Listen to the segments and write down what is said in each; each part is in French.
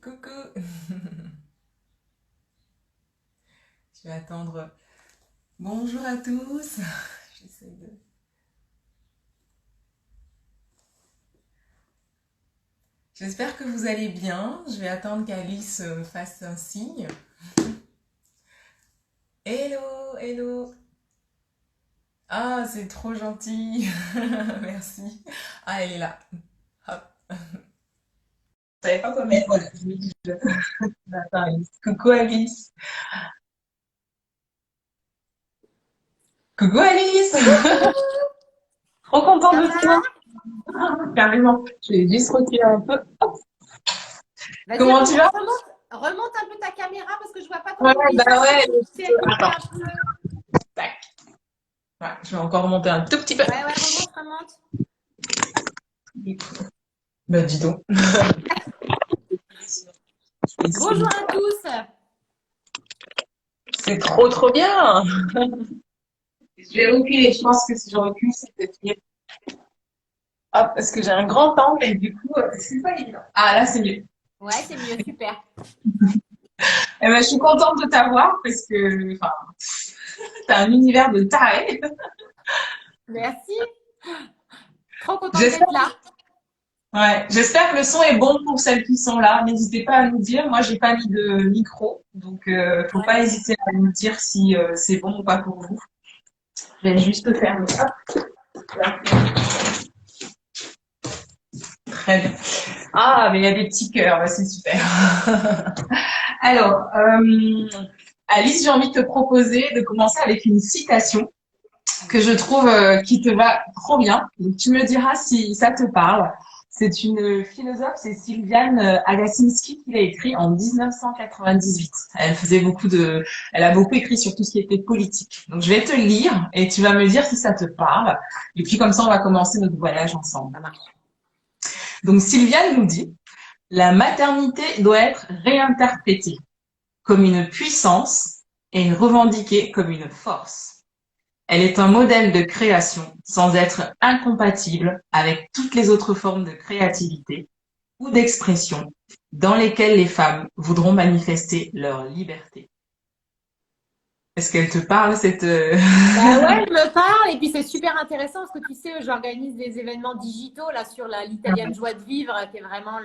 Coucou. Je vais attendre. Bonjour à tous. J'essaie de... J'espère que vous allez bien. Je vais attendre qu'Alice fasse un signe. Hello, hello. Ah, c'est trop gentil. Merci. Ah, elle est là. Hop. Je savais pas quoi mettre. Voilà, je me dis, Attends, Alice. Coucou Alice. Coucou Alice. Trop contente Ça de va? toi. Carrément. Je vais juste retirer un peu. Vas-y, Comment tu vas? remonte un peu ta caméra parce que je vois pas trop Ouais, ton bah visage. ouais. Tu es coupé Attends. un peu. Tac. Ouais, je vais encore monter un tout petit peu. Ouais, ouais, remonte. Bah dis donc. Bonjour à tous. C'est trop trop bien. Je vais reculer. Je pense que si je recule, c'est peut-être mieux. Hop, parce que j'ai un grand angle et du coup, c'est pas évident. Ah là, c'est mieux. Ouais, c'est mieux, super. Eh ben, je suis contente de t'avoir parce que, enfin, t'as un univers de taré. Merci. Trop contente J'espère, d'être là. ouais, j'espère que le son est bon pour celles qui sont là. N'hésitez pas à nous dire. Moi, j'ai pas mis de micro, donc faut Ouais. pas hésiter à nous dire si c'est bon ou pas pour vous. Je vais juste faire ça. Très bien. Ah, mais il y a des petits cœurs, bah, c'est super. Alors, Alice, j'ai envie de te proposer de commencer avec une citation que je trouve qui te va trop bien. Donc, tu me diras si ça te parle. C'est une philosophe, c'est Sylviane Agacinski qui l'a écrit en 1998. Elle a beaucoup écrit sur tout ce qui était politique. Donc, je vais te le lire et tu vas me dire si ça te parle. Et puis, comme ça, on va commencer notre voyage ensemble. Ça marche. Donc, Sylviane nous dit, la maternité doit être réinterprétée comme une puissance et revendiquée comme une force. Elle est un modèle de création sans être incompatible avec toutes les autres formes de créativité ou d'expression dans lesquelles les femmes voudront manifester leur liberté. Est-ce qu'elle te parle cette... Bah ouais, je me parle et puis c'est super intéressant parce que tu sais, j'organise des événements digitaux là sur l'italienne joie de vivre, qui est vraiment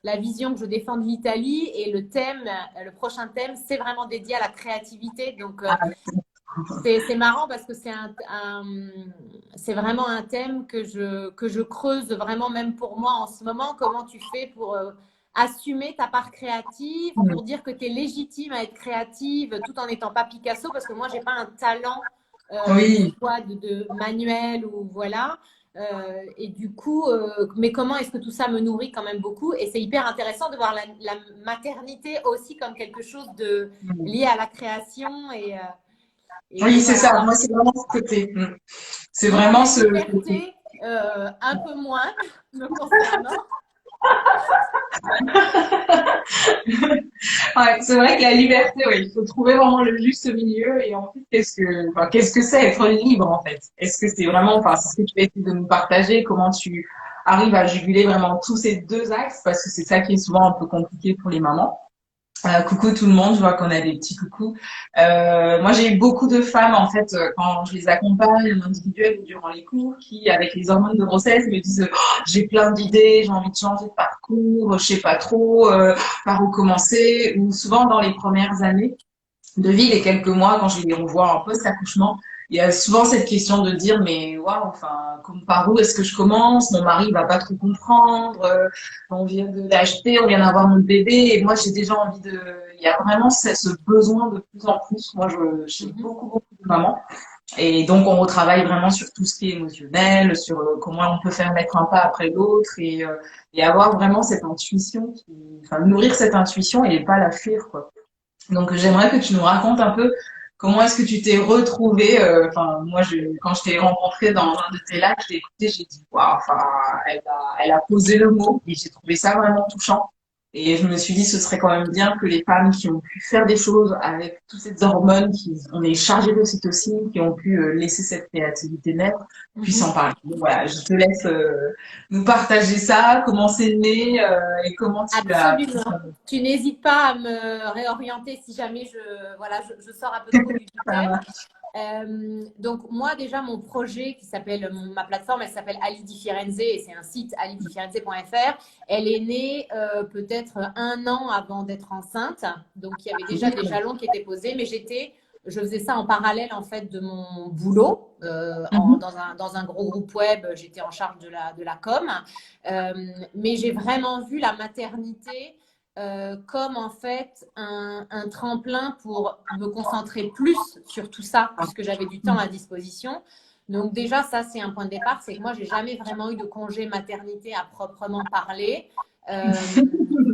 la vision que je défends de l'Italie et le thème, le prochain thème, c'est vraiment dédié à la créativité. Donc c'est marrant parce que c'est vraiment un thème que je creuse vraiment même pour moi en ce moment. Comment tu fais pour assumer ta part créative, pour dire que tu es légitime à être créative tout en n'étant pas Picasso parce que moi, j'ai pas un talent, tu Oui, vois, de manuel ou voilà. Et du coup, mais comment est-ce que tout ça me nourrit quand même beaucoup? Et c'est hyper intéressant de voir la maternité aussi comme quelque chose de lié à la création et oui, c'est voilà. ça. Alors, Moi, c'est vraiment ce côté. C'est moi, vraiment la ce... liberté, un peu moins me concernant. Ouais, c'est vrai que la liberté, oui, il faut trouver vraiment le juste milieu et en fait, qu'est-ce que c'est être libre en fait? Est-ce que c'est vraiment, enfin, c'est ce que tu vas essayer de nous partager, comment tu arrives à juguler vraiment tous ces deux axes parce que c'est ça qui est souvent un peu compliqué pour les mamans. Coucou tout le monde, je vois qu'on a des petits coucous. Moi, j'ai eu beaucoup de femmes, en fait, quand je les accompagne en individuel ou durant les cours, qui, avec les hormones de grossesse, me disent j'ai plein d'idées, j'ai envie de changer de parcours, je sais pas trop par où commencer. Ou souvent, dans les premières années de vie, les quelques mois, quand je les revois en post-accouchement, il y a souvent cette question de dire mais waouh, enfin, par où est-ce que je commence? Mon mari va pas trop comprendre. On vient de l'acheter, on vient d'avoir notre bébé, et moi j'ai déjà envie de. Il y a vraiment ce besoin de plus en plus. Moi, j'ai Mhm. beaucoup de mamans, et donc on retravaille vraiment sur tout ce qui est émotionnel, sur comment on peut faire mettre un pas après l'autre, et avoir vraiment cette intuition, enfin nourrir cette intuition et pas la fuir, quoi. Donc j'aimerais que tu nous racontes un peu comment est-ce que tu t'es retrouvée. Enfin, moi, quand je t'ai rencontrée dans un de tes lives, je t'ai écouté, j'ai dit waouh. Enfin, elle a posé le mot et j'ai trouvé ça vraiment touchant. Et je me suis dit, ce serait quand même bien que les femmes qui ont pu faire des choses avec toutes ces hormones, qui on est chargé d'ocytocine, qui ont pu laisser cette créativité naître, puissent en parler. Donc voilà, je te laisse nous partager ça, comment c'est né et comment tu l'as. Absolument. Tu n'hésites pas à me réorienter si jamais je sors un peu trop du thème. Donc moi déjà mon projet qui s'appelle ma plateforme elle s'appelle Ali Di Firenze et c'est un site alidifirenze.fr. Elle est née peut-être un an avant d'être enceinte, donc il y avait déjà des jalons qui étaient posés, mais je faisais ça en parallèle en fait de mon boulot dans un gros groupe web. J'étais en charge de la com, mais j'ai vraiment vu la maternité comme en fait un tremplin pour me concentrer plus sur tout ça, puisque j'avais du temps à disposition. Donc déjà, ça, c'est un point de départ, c'est que moi, j'ai jamais vraiment eu de congé maternité à proprement parler,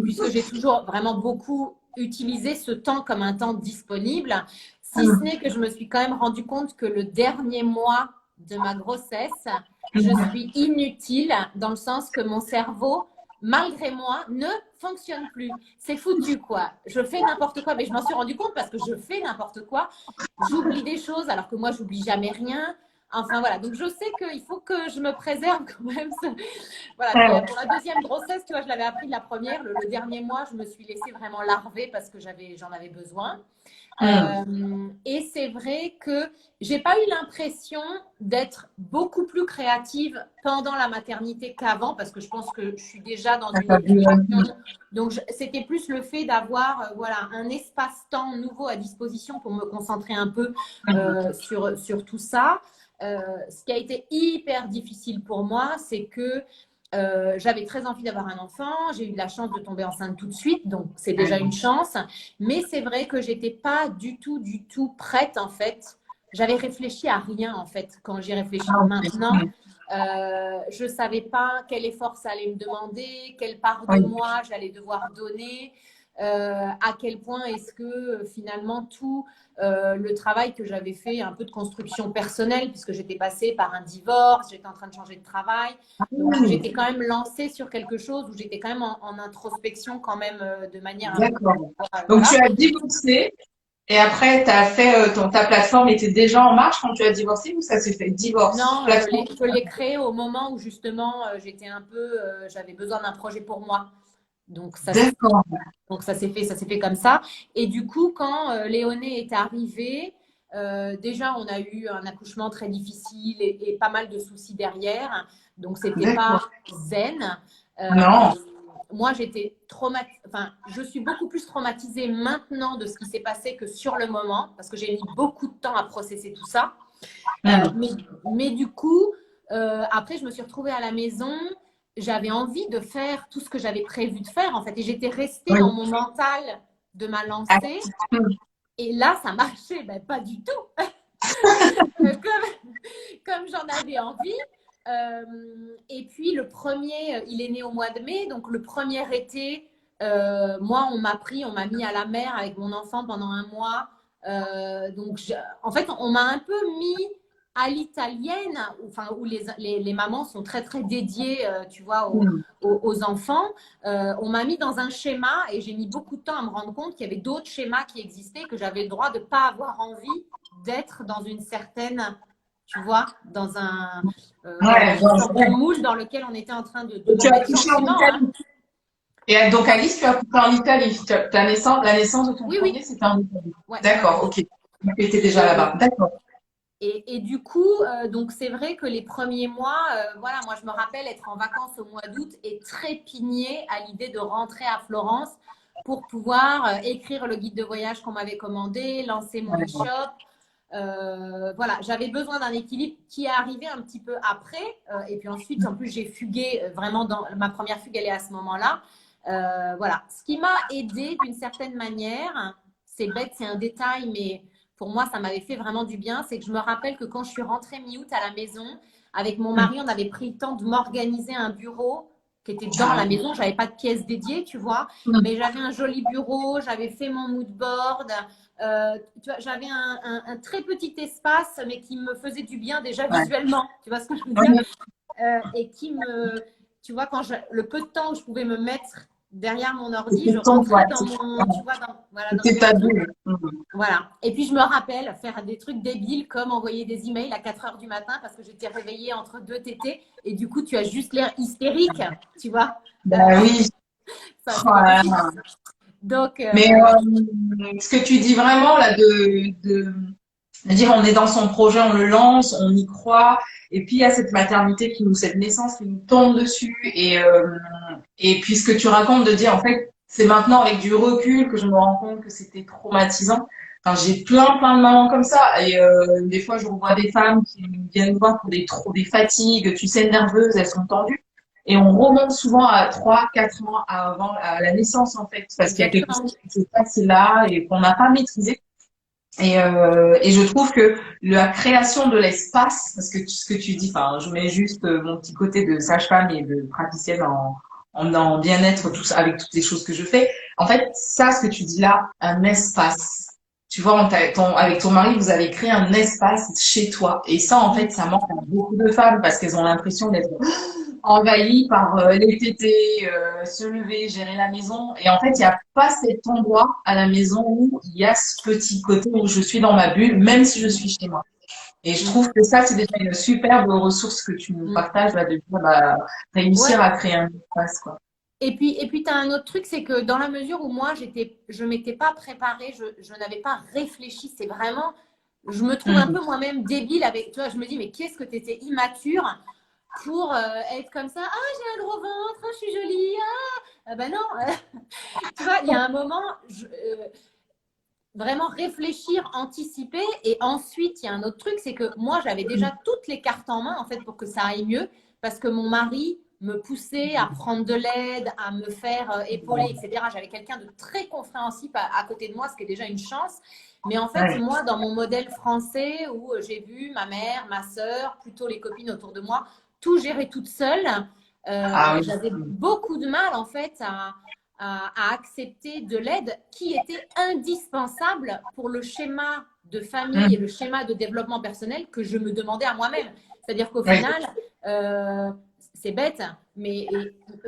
puisque j'ai toujours vraiment beaucoup utilisé ce temps comme un temps disponible, si ce n'est que je me suis quand même rendu compte que le dernier mois de ma grossesse, je suis inutile dans le sens que mon cerveau malgré moi, ne fonctionne plus. C'est foutu, quoi. Je fais n'importe quoi, mais je m'en suis rendu compte parce que je fais n'importe quoi. J'oublie des choses alors que moi, j'oublie jamais rien. Enfin, voilà. Donc, je sais qu'il faut que je me préserve quand même. Voilà. Pour la deuxième grossesse, tu vois, je l'avais appris de la première. Le dernier mois, je me suis laissée vraiment larver parce que j'en avais besoin. Et c'est vrai que j'ai pas eu l'impression d'être beaucoup plus créative pendant la maternité qu'avant parce que je pense que je suis déjà dans une situation. Donc c'était plus le fait d'avoir voilà un espace-temps nouveau à disposition pour me concentrer un peu sur tout ça. Ce qui a été hyper difficile pour moi, c'est que j'avais très envie d'avoir un enfant, j'ai eu de la chance de tomber enceinte tout de suite, donc c'est déjà une chance. Mais c'est vrai que j'étais pas du tout prête en fait. J'avais réfléchi à rien en fait quand j'y réfléchis maintenant. Je savais pas quel effort ça allait me demander, quelle part de moi j'allais devoir donner. À quel point est-ce que finalement tout le travail que j'avais fait, un peu de construction personnelle, puisque j'étais passée par un divorce, j'étais en train de changer de travail, donc j'étais quand même lancée sur quelque chose où j'étais quand même en introspection quand même de manière un peu… Donc tu as divorcé et après tu as fait ta plateforme était déjà en marche quand tu as divorcé ou ça s'est fait divorce? Non, je l'ai créée au moment où justement j'étais un peu, j'avais besoin d'un projet pour moi. Donc ça s'est fait comme ça. Et du coup, quand Léoné est arrivé, déjà on a eu un accouchement très difficile et pas mal de soucis derrière. Donc c'était pas zen. Non. Moi j'étais traumatisée. Enfin, je suis beaucoup plus traumatisée maintenant de ce qui s'est passé que sur le moment parce que j'ai mis beaucoup de temps à processer tout ça. Mais du coup, après je me suis retrouvée à la maison. J'avais envie de faire tout ce que j'avais prévu de faire, en fait. Et j'étais restée dans mon mental de ma lancée. Et là, ça marchait. Ben, pas du tout. comme j'en avais envie. Et puis, le premier, il est né au mois de mai. Donc, le premier été, moi, on m'a mis à la mer avec mon enfant pendant un mois. Donc, en fait, on m'a un peu mis à l'italienne, enfin, où les mamans sont très, très dédiées, tu vois, aux enfants. On m'a mis dans un schéma et j'ai mis beaucoup de temps à me rendre compte qu'il y avait d'autres schémas qui existaient, que j'avais le droit de ne pas avoir envie d'être dans une certaine, tu vois, dans un moule dans lequel on était en train de tu as accouché en Italie. Et donc, Alice, tu as accouché en Italie. La naissance de ton premier, c'était en Italie. D'accord, ok. Tu étais déjà là-bas. D'accord. Et du coup, donc c'est vrai que les premiers mois, voilà, moi je me rappelle être en vacances au mois d'août et trépigner à l'idée de rentrer à Florence pour pouvoir écrire le guide de voyage qu'on m'avait commandé, lancer mon e-shop. Voilà, j'avais besoin d'un équilibre qui est arrivé un petit peu après. Et puis ensuite, en plus, j'ai fugué vraiment dans ma première fugue, elle est à ce moment-là. Voilà, ce qui m'a aidé d'une certaine manière, c'est bête, c'est un détail, mais pour moi, ça m'avait fait vraiment du bien. C'est que je me rappelle que quand je suis rentrée mi-août à la maison, avec mon mari, on avait pris le temps de m'organiser un bureau qui était dans la maison. Je n'avais pas de pièce dédiée, tu vois, mais j'avais un joli bureau, j'avais fait mon mood board. Tu vois, j'avais un très petit espace, mais qui me faisait du bien déjà visuellement. Tu vois ce que je veux dire? Et qui me, tu vois, le peu de temps où je pouvais me mettre derrière mon ordi, C'était je ton, ouais, rentrais dans mon, tu vois, voilà, dans c'était mon ta truc. bulle. Voilà. Et puis, je me rappelle faire des trucs débiles comme envoyer des emails à 4 heures du matin parce que j'étais réveillée entre deux tétés. Et du coup, tu as juste l'air hystérique, tu vois. Bah oui. Ça, Oh c'est pas là possible. là. Donc, Mais ce que tu dis vraiment là de dire on est dans son projet, on le lance, on y croit, et puis il y a cette maternité qui nous, cette naissance qui nous tombe dessus, et puis ce que tu racontes de dire en fait c'est maintenant avec du recul que je me rends compte que c'était traumatisant. Enfin, j'ai plein de mamans comme ça, et des fois je revois des femmes qui viennent me voir pour des fatigues, tu sais, nerveuses, elles sont tendues. Et on remonte souvent à 3, 4 mois avant à la naissance, en fait, parce qu'il y a quelque exactement. chose qui se passe là et qu'on n'a pas maîtrisé. Et je trouve que la création de l'espace, parce que ce que tu dis, enfin, je mets juste mon petit côté de sage-femme et de praticienne en bien-être, tout ça, avec toutes les choses que je fais. En fait, ça, ce que tu dis là, un espace. Tu vois, avec ton mari, vous avez créé un espace chez toi. Et ça, en fait, ça manque à beaucoup de femmes parce qu'elles ont l'impression d'être envahies par les tétés, se lever, gérer la maison. Et en fait, il n'y a pas cet endroit à la maison où il y a ce petit côté où je suis dans ma bulle, même si je suis chez moi. Et je trouve que ça, c'est déjà une superbe ressource que tu nous partages là, de dire, bah, réussir Ouais. à créer un espace, quoi. Et puis tu as un autre truc, c'est que dans la mesure où moi, je m'étais pas préparée, je n'avais pas réfléchi, c'est vraiment, je me trouve un Mhm. peu moi-même débile avec, tu vois, je me dis, mais qu'est-ce que tu étais immature pour être comme ça, ah, j'ai un gros ventre, ah, je suis jolie, ah, ben non, tu vois, il y a un moment, vraiment réfléchir, anticiper, et ensuite, il y a un autre truc, c'est que moi, j'avais déjà toutes les cartes en main, en fait, pour que ça aille mieux, parce que mon mari me poussait à prendre de l'aide, à me faire épauler, etc. J'avais quelqu'un de très compréhensif à côté de moi, ce qui est déjà une chance. Mais en fait, Ouais. moi, dans mon modèle français, où j'ai vu ma mère, ma sœur, plutôt les copines autour de moi, tout gérer toute seule, Ah oui. j'avais beaucoup de mal, en fait, à accepter de l'aide qui était indispensable pour le schéma de famille et Mhm. le schéma de développement personnel que je me demandais à moi-même. C'est-à-dire qu'au Oui. final, c'est bête, mais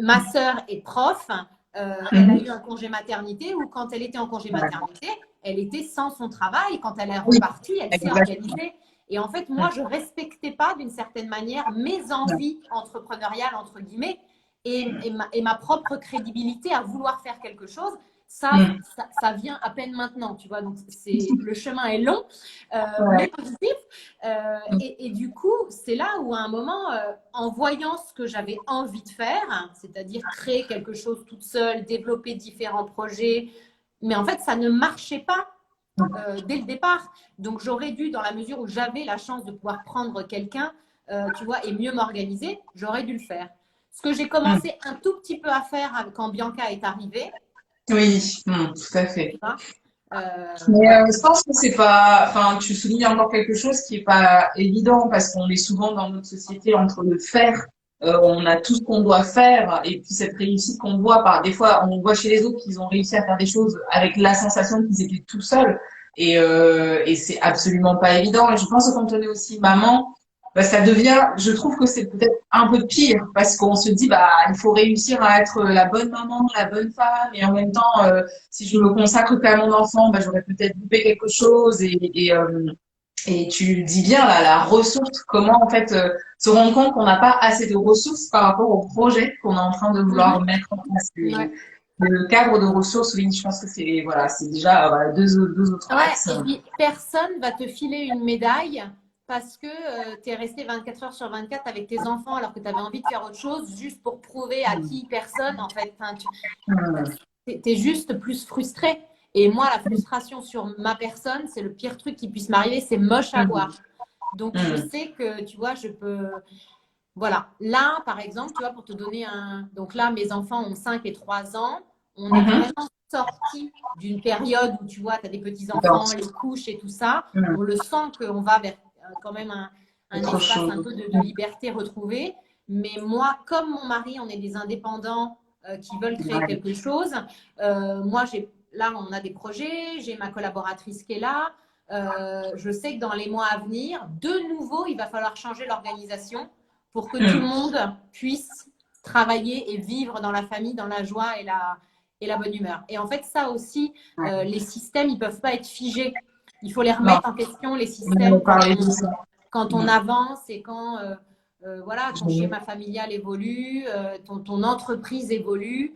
ma sœur est prof, elle a Mhm. eu un congé maternité où quand elle était en congé maternité, elle était sans son travail. Quand elle est Oui, repartie, elle s'est exactement. organisée. Et en fait, moi, je ne respectais pas d'une certaine manière mes Mhm. envies entrepreneuriales, entre guillemets, et ma propre crédibilité à vouloir faire quelque chose. Ça vient à peine maintenant, tu vois. Donc, le chemin est long, mais Ouais. positif. Et du coup, c'est là où, à un moment, en voyant ce que j'avais envie de faire, c'est-à-dire créer quelque chose toute seule, développer différents projets, mais en fait, ça ne marchait pas dès le départ. Donc, j'aurais dû, dans la mesure où j'avais la chance de pouvoir prendre quelqu'un, tu vois, et mieux m'organiser, j'aurais dû le faire. Ce que j'ai Mhm. commencé un tout petit peu à faire quand Bianca est arrivée, Oui, tout à fait. tu vois, Mais voilà. je pense que c'est pas, enfin, tu soulignes encore quelque chose qui est pas évident parce qu'on est souvent dans notre société entre le faire, on a tout ce qu'on doit faire et puis cette réussite qu'on voit par, des fois, on voit chez les autres qu'ils ont réussi à faire des choses avec la sensation qu'ils étaient tout seuls et c'est absolument pas évident. Et je pense que quand on est aussi maman, bah, ça devient, je trouve que c'est peut-être un peu pire parce qu'on se dit, bah, il faut réussir à être la bonne maman, la bonne femme et en même temps, si je me consacre qu'à mon enfant, bah, j'aurais peut-être loupé quelque chose et tu dis bien là, la ressource, comment en fait se rendre compte qu'on n'a pas assez de ressources par rapport au projet qu'on est en train de vouloir Mhm. mettre en place. Ouais. Le cadre de ressources, oui, je pense que c'est voilà, c'est déjà voilà, deux autres Ouais, axes. et puis personne va te filer une médaille parce que tu es resté 24 heures sur 24 avec tes enfants alors que tu avais envie de faire autre chose juste pour prouver à qui personne, en fait. Enfin, tu Hum, es juste plus frustré. Et moi, la frustration sur ma personne, c'est le pire truc qui puisse m'arriver, c'est moche à hum, voir. Donc, je hum, sais que, tu vois, je peux. Voilà. Là, par exemple, tu vois, pour te donner un. Donc là, mes enfants ont 5 et 3 ans. On est mhm. vraiment sorti d'une période où, tu vois, tu as des Donc, petits-enfants, les couches et tout ça. hum, On le sent qu'on va vers quand même un autre espace chose. un peu de liberté retrouvée. Mais moi, comme mon mari, on est des indépendants qui veulent créer Ouais. quelque chose. Moi, là, on a des projets. J'ai ma collaboratrice qui est là. Je sais que dans les mois à venir, de nouveau, il va falloir changer l'organisation pour que tout le Hum, monde puisse travailler et vivre dans la famille, dans la joie et la bonne humeur. Et en fait, ça aussi, les systèmes, ils ne peuvent pas être figés. Il faut les Non, remettre en question, les on va systèmes, parler de ça. quand on avance et quand voilà, ton Oui. schéma familial évolue, ton entreprise évolue.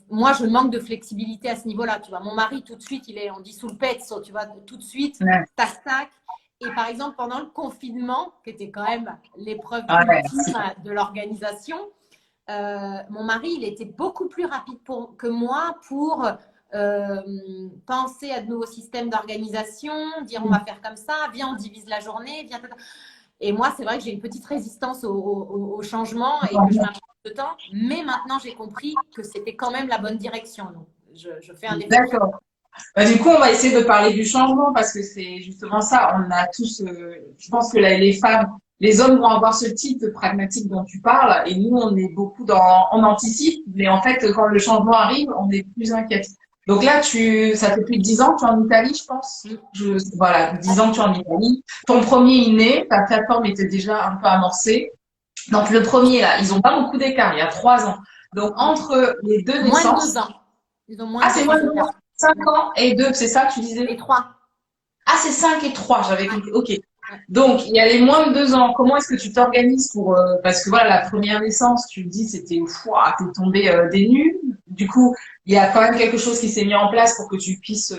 Moi, je manque de flexibilité à ce niveau-là. Tu vois, mon mari, tout de suite, on dit sous le pezzo, tu vois, tout de suite, Ouais. tac, tac. Et par exemple, pendant le confinement, qui était quand même l'épreuve Ouais. ultime de l'organisation, mon mari, il était beaucoup plus rapide que moi pour penser à de nouveaux systèmes d'organisation, dire on va faire comme ça, viens, on divise la journée, viens. Et moi, c'est vrai que j'ai une petite résistance au changement et que je mets un peu de temps. Mais maintenant, j'ai compris que c'était quand même la bonne direction. Donc, je fais un effort. D'accord. Bah, du coup, on va essayer de parler du changement parce que c'est justement ça. On a tous, je pense que les femmes, les hommes vont avoir ce type de pragmatique dont tu parles et nous, on est beaucoup on anticipe, mais en fait, quand le changement arrive, on est plus inquiète. Donc là, ça fait plus de 10 ans que tu es en Italie, je pense. Voilà, 10 ans que tu es en Italie. Ton premier est né, ta plateforme était déjà un peu amorcée. Donc le premier, là, ils ont pas beaucoup d'écart, il y a 3 ans. Donc entre les deux Moins de naissances, 2 ans. Ils ont moins ah, de c'est 2 ans moins de d'écart. 5 ans et 2, c'est ça que tu disais? Et 3. Ah, c'est 5 et 3, j'avais Ouais, compris. Ok. ouais. Donc, il y a les moins de 2 ans. Comment est-ce que tu t'organises pour... parce que voilà, la première naissance, tu me dis, c'était... T'es tombé des nues. Du coup, il y a quand même quelque chose qui s'est mis en place pour que tu puisses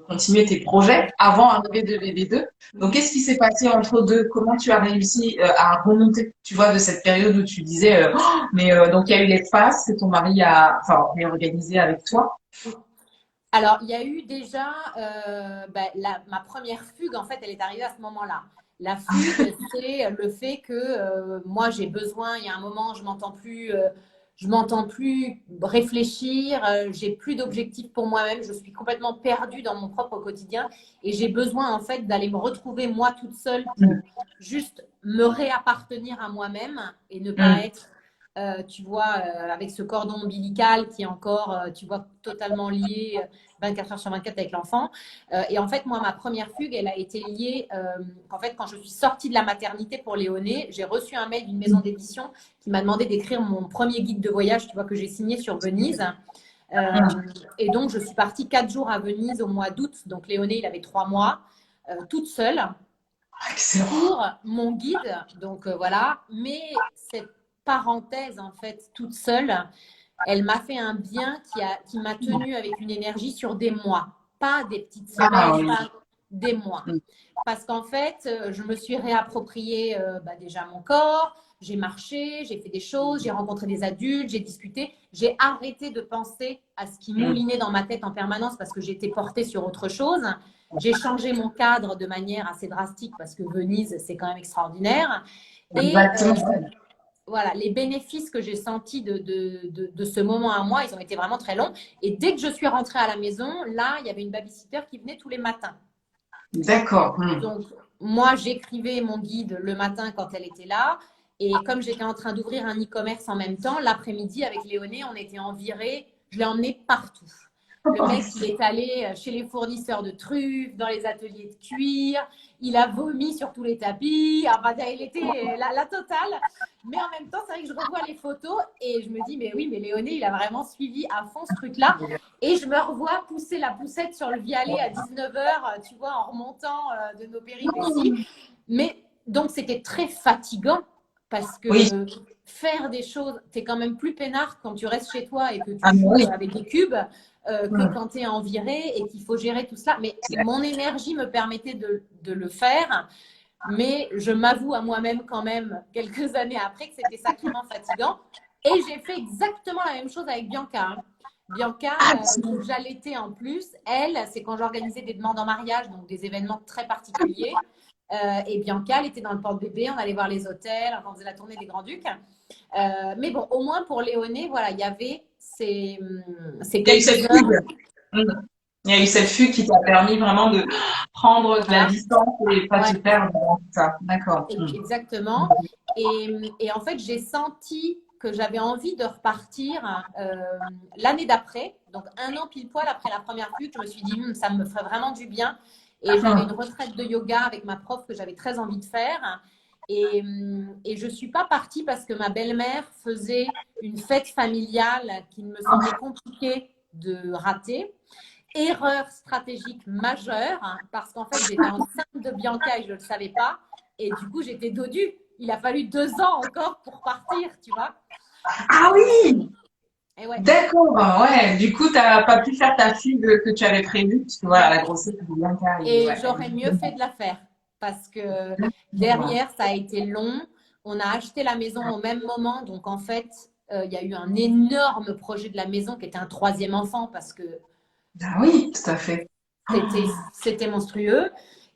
continuer tes projets avant l'arrivée de bébé 2. Donc, qu'est-ce qui s'est passé entre deux? Comment tu as réussi à remonter, tu vois, de cette période où tu disais... donc, il y a eu l'espace que ton mari a réorganisé avec toi. Alors, il y a eu déjà ma première fugue, en fait, elle est arrivée à ce moment-là. La fugue, c'est le fait que moi, j'ai besoin, il y a un moment, je m'entends plus réfléchir, j'ai plus d'objectifs pour moi-même, je suis complètement perdue dans mon propre quotidien et j'ai besoin, en fait, d'aller me retrouver moi toute seule pour juste me réappartenir à moi-même et ne pas être tu vois, avec ce cordon ombilical qui est encore, tu vois, totalement lié 24 heures sur 24 avec l'enfant. Et en fait, moi, ma première fugue, elle a été liée, en fait, quand je suis sortie de la maternité pour Léoné, j'ai reçu un mail d'une maison d'édition qui m'a demandé d'écrire mon premier guide de voyage, tu vois, que j'ai signé sur Venise. Et donc, je suis partie 4 jours à Venise au mois d'août. Donc, Léoné, il avait 3 mois, toute seule, pour mon guide. Donc, voilà. Mais cette parenthèse, en fait, toute seule, elle m'a fait un bien qui m'a tenue avec une énergie sur des mois. Pas des petites semaines, pas des mois. Parce qu'en fait, je me suis réapproprié déjà mon corps, j'ai marché, j'ai fait des choses, j'ai rencontré des adultes, j'ai discuté. J'ai arrêté de penser à ce qui moulinait dans ma tête en permanence parce que j'étais portée sur autre chose. J'ai changé mon cadre de manière assez drastique parce que Venise, c'est quand même extraordinaire. Et voilà, les bénéfices que j'ai sentis de ce moment à moi, ils ont été vraiment très longs. Et dès que je suis rentrée à la maison, là, il y avait une babysitter qui venait tous les matins. D'accord. Donc, moi, j'écrivais mon guide le matin quand elle était là. Et comme j'étais en train d'ouvrir un e-commerce en même temps, l'après-midi, avec Léoné, on était en virée. Je l'ai emmené partout. Le mec, il est allé chez les fournisseurs de truffes, dans les ateliers de cuir. Il a vomi sur tous les tapis. Enfin, il était la totale. Mais en même temps, c'est vrai que je revois les photos et je me dis, mais oui, mais Léoné, il a vraiment suivi à fond ce truc-là. Et je me revois pousser la poussette sur le Vialet à 19h, tu vois, en remontant de nos péripéties. Mais donc, c'était très fatigant parce que faire des choses, tu es quand même plus peinard quand tu restes chez toi et que tu joues avec des cubes que quand tu es en virée et qu'il faut gérer tout cela. Mais mon énergie me permettait de le faire. Mais je m'avoue à moi-même quand même, quelques années après, que c'était sacrément fatigant. Et j'ai fait exactement la même chose avec Bianca. Bianca, que j'allaitais en plus, elle, c'est quand j'organisais des demandes en mariage, donc des événements très particuliers. Et Bianca, elle était dans le porte-bébé, on allait voir les hôtels, on faisait la tournée des Grands-Ducs. Mais bon, au moins pour Léoné, voilà, il y avait ces quelques heures. Il y a eu cette fugue qui t'a permis vraiment de prendre de la distance et pas te perdre dans ça. D'accord. Exactement. Et en fait, j'ai senti que j'avais envie de repartir l'année d'après, donc 1 an pile poil après la première fugue. Je me suis dit, ça me ferait vraiment du bien. Et j'avais une retraite de yoga avec ma prof que j'avais très envie de faire. Et je ne suis pas partie parce que ma belle-mère faisait une fête familiale qui me semblait compliquée de rater. Erreur stratégique majeure, hein, parce qu'en fait, j'étais enceinte de Bianca et je ne le savais pas. Et du coup, j'étais dodue. Il a fallu 2 ans encore pour partir, tu vois. Ah oui! Et ouais. D'accord, ouais. Du coup, t'as pas pu faire ta fugue que tu avais prévue, parce que voilà, la grossesse est bien carrée. Et Ouais. j'aurais mieux fait de la faire parce que derrière, ça a été long. On a acheté la maison au même moment. Donc, en fait, il y a eu un énorme projet de la maison qui était un troisième enfant parce que Ah oui, tout à fait. c'était monstrueux.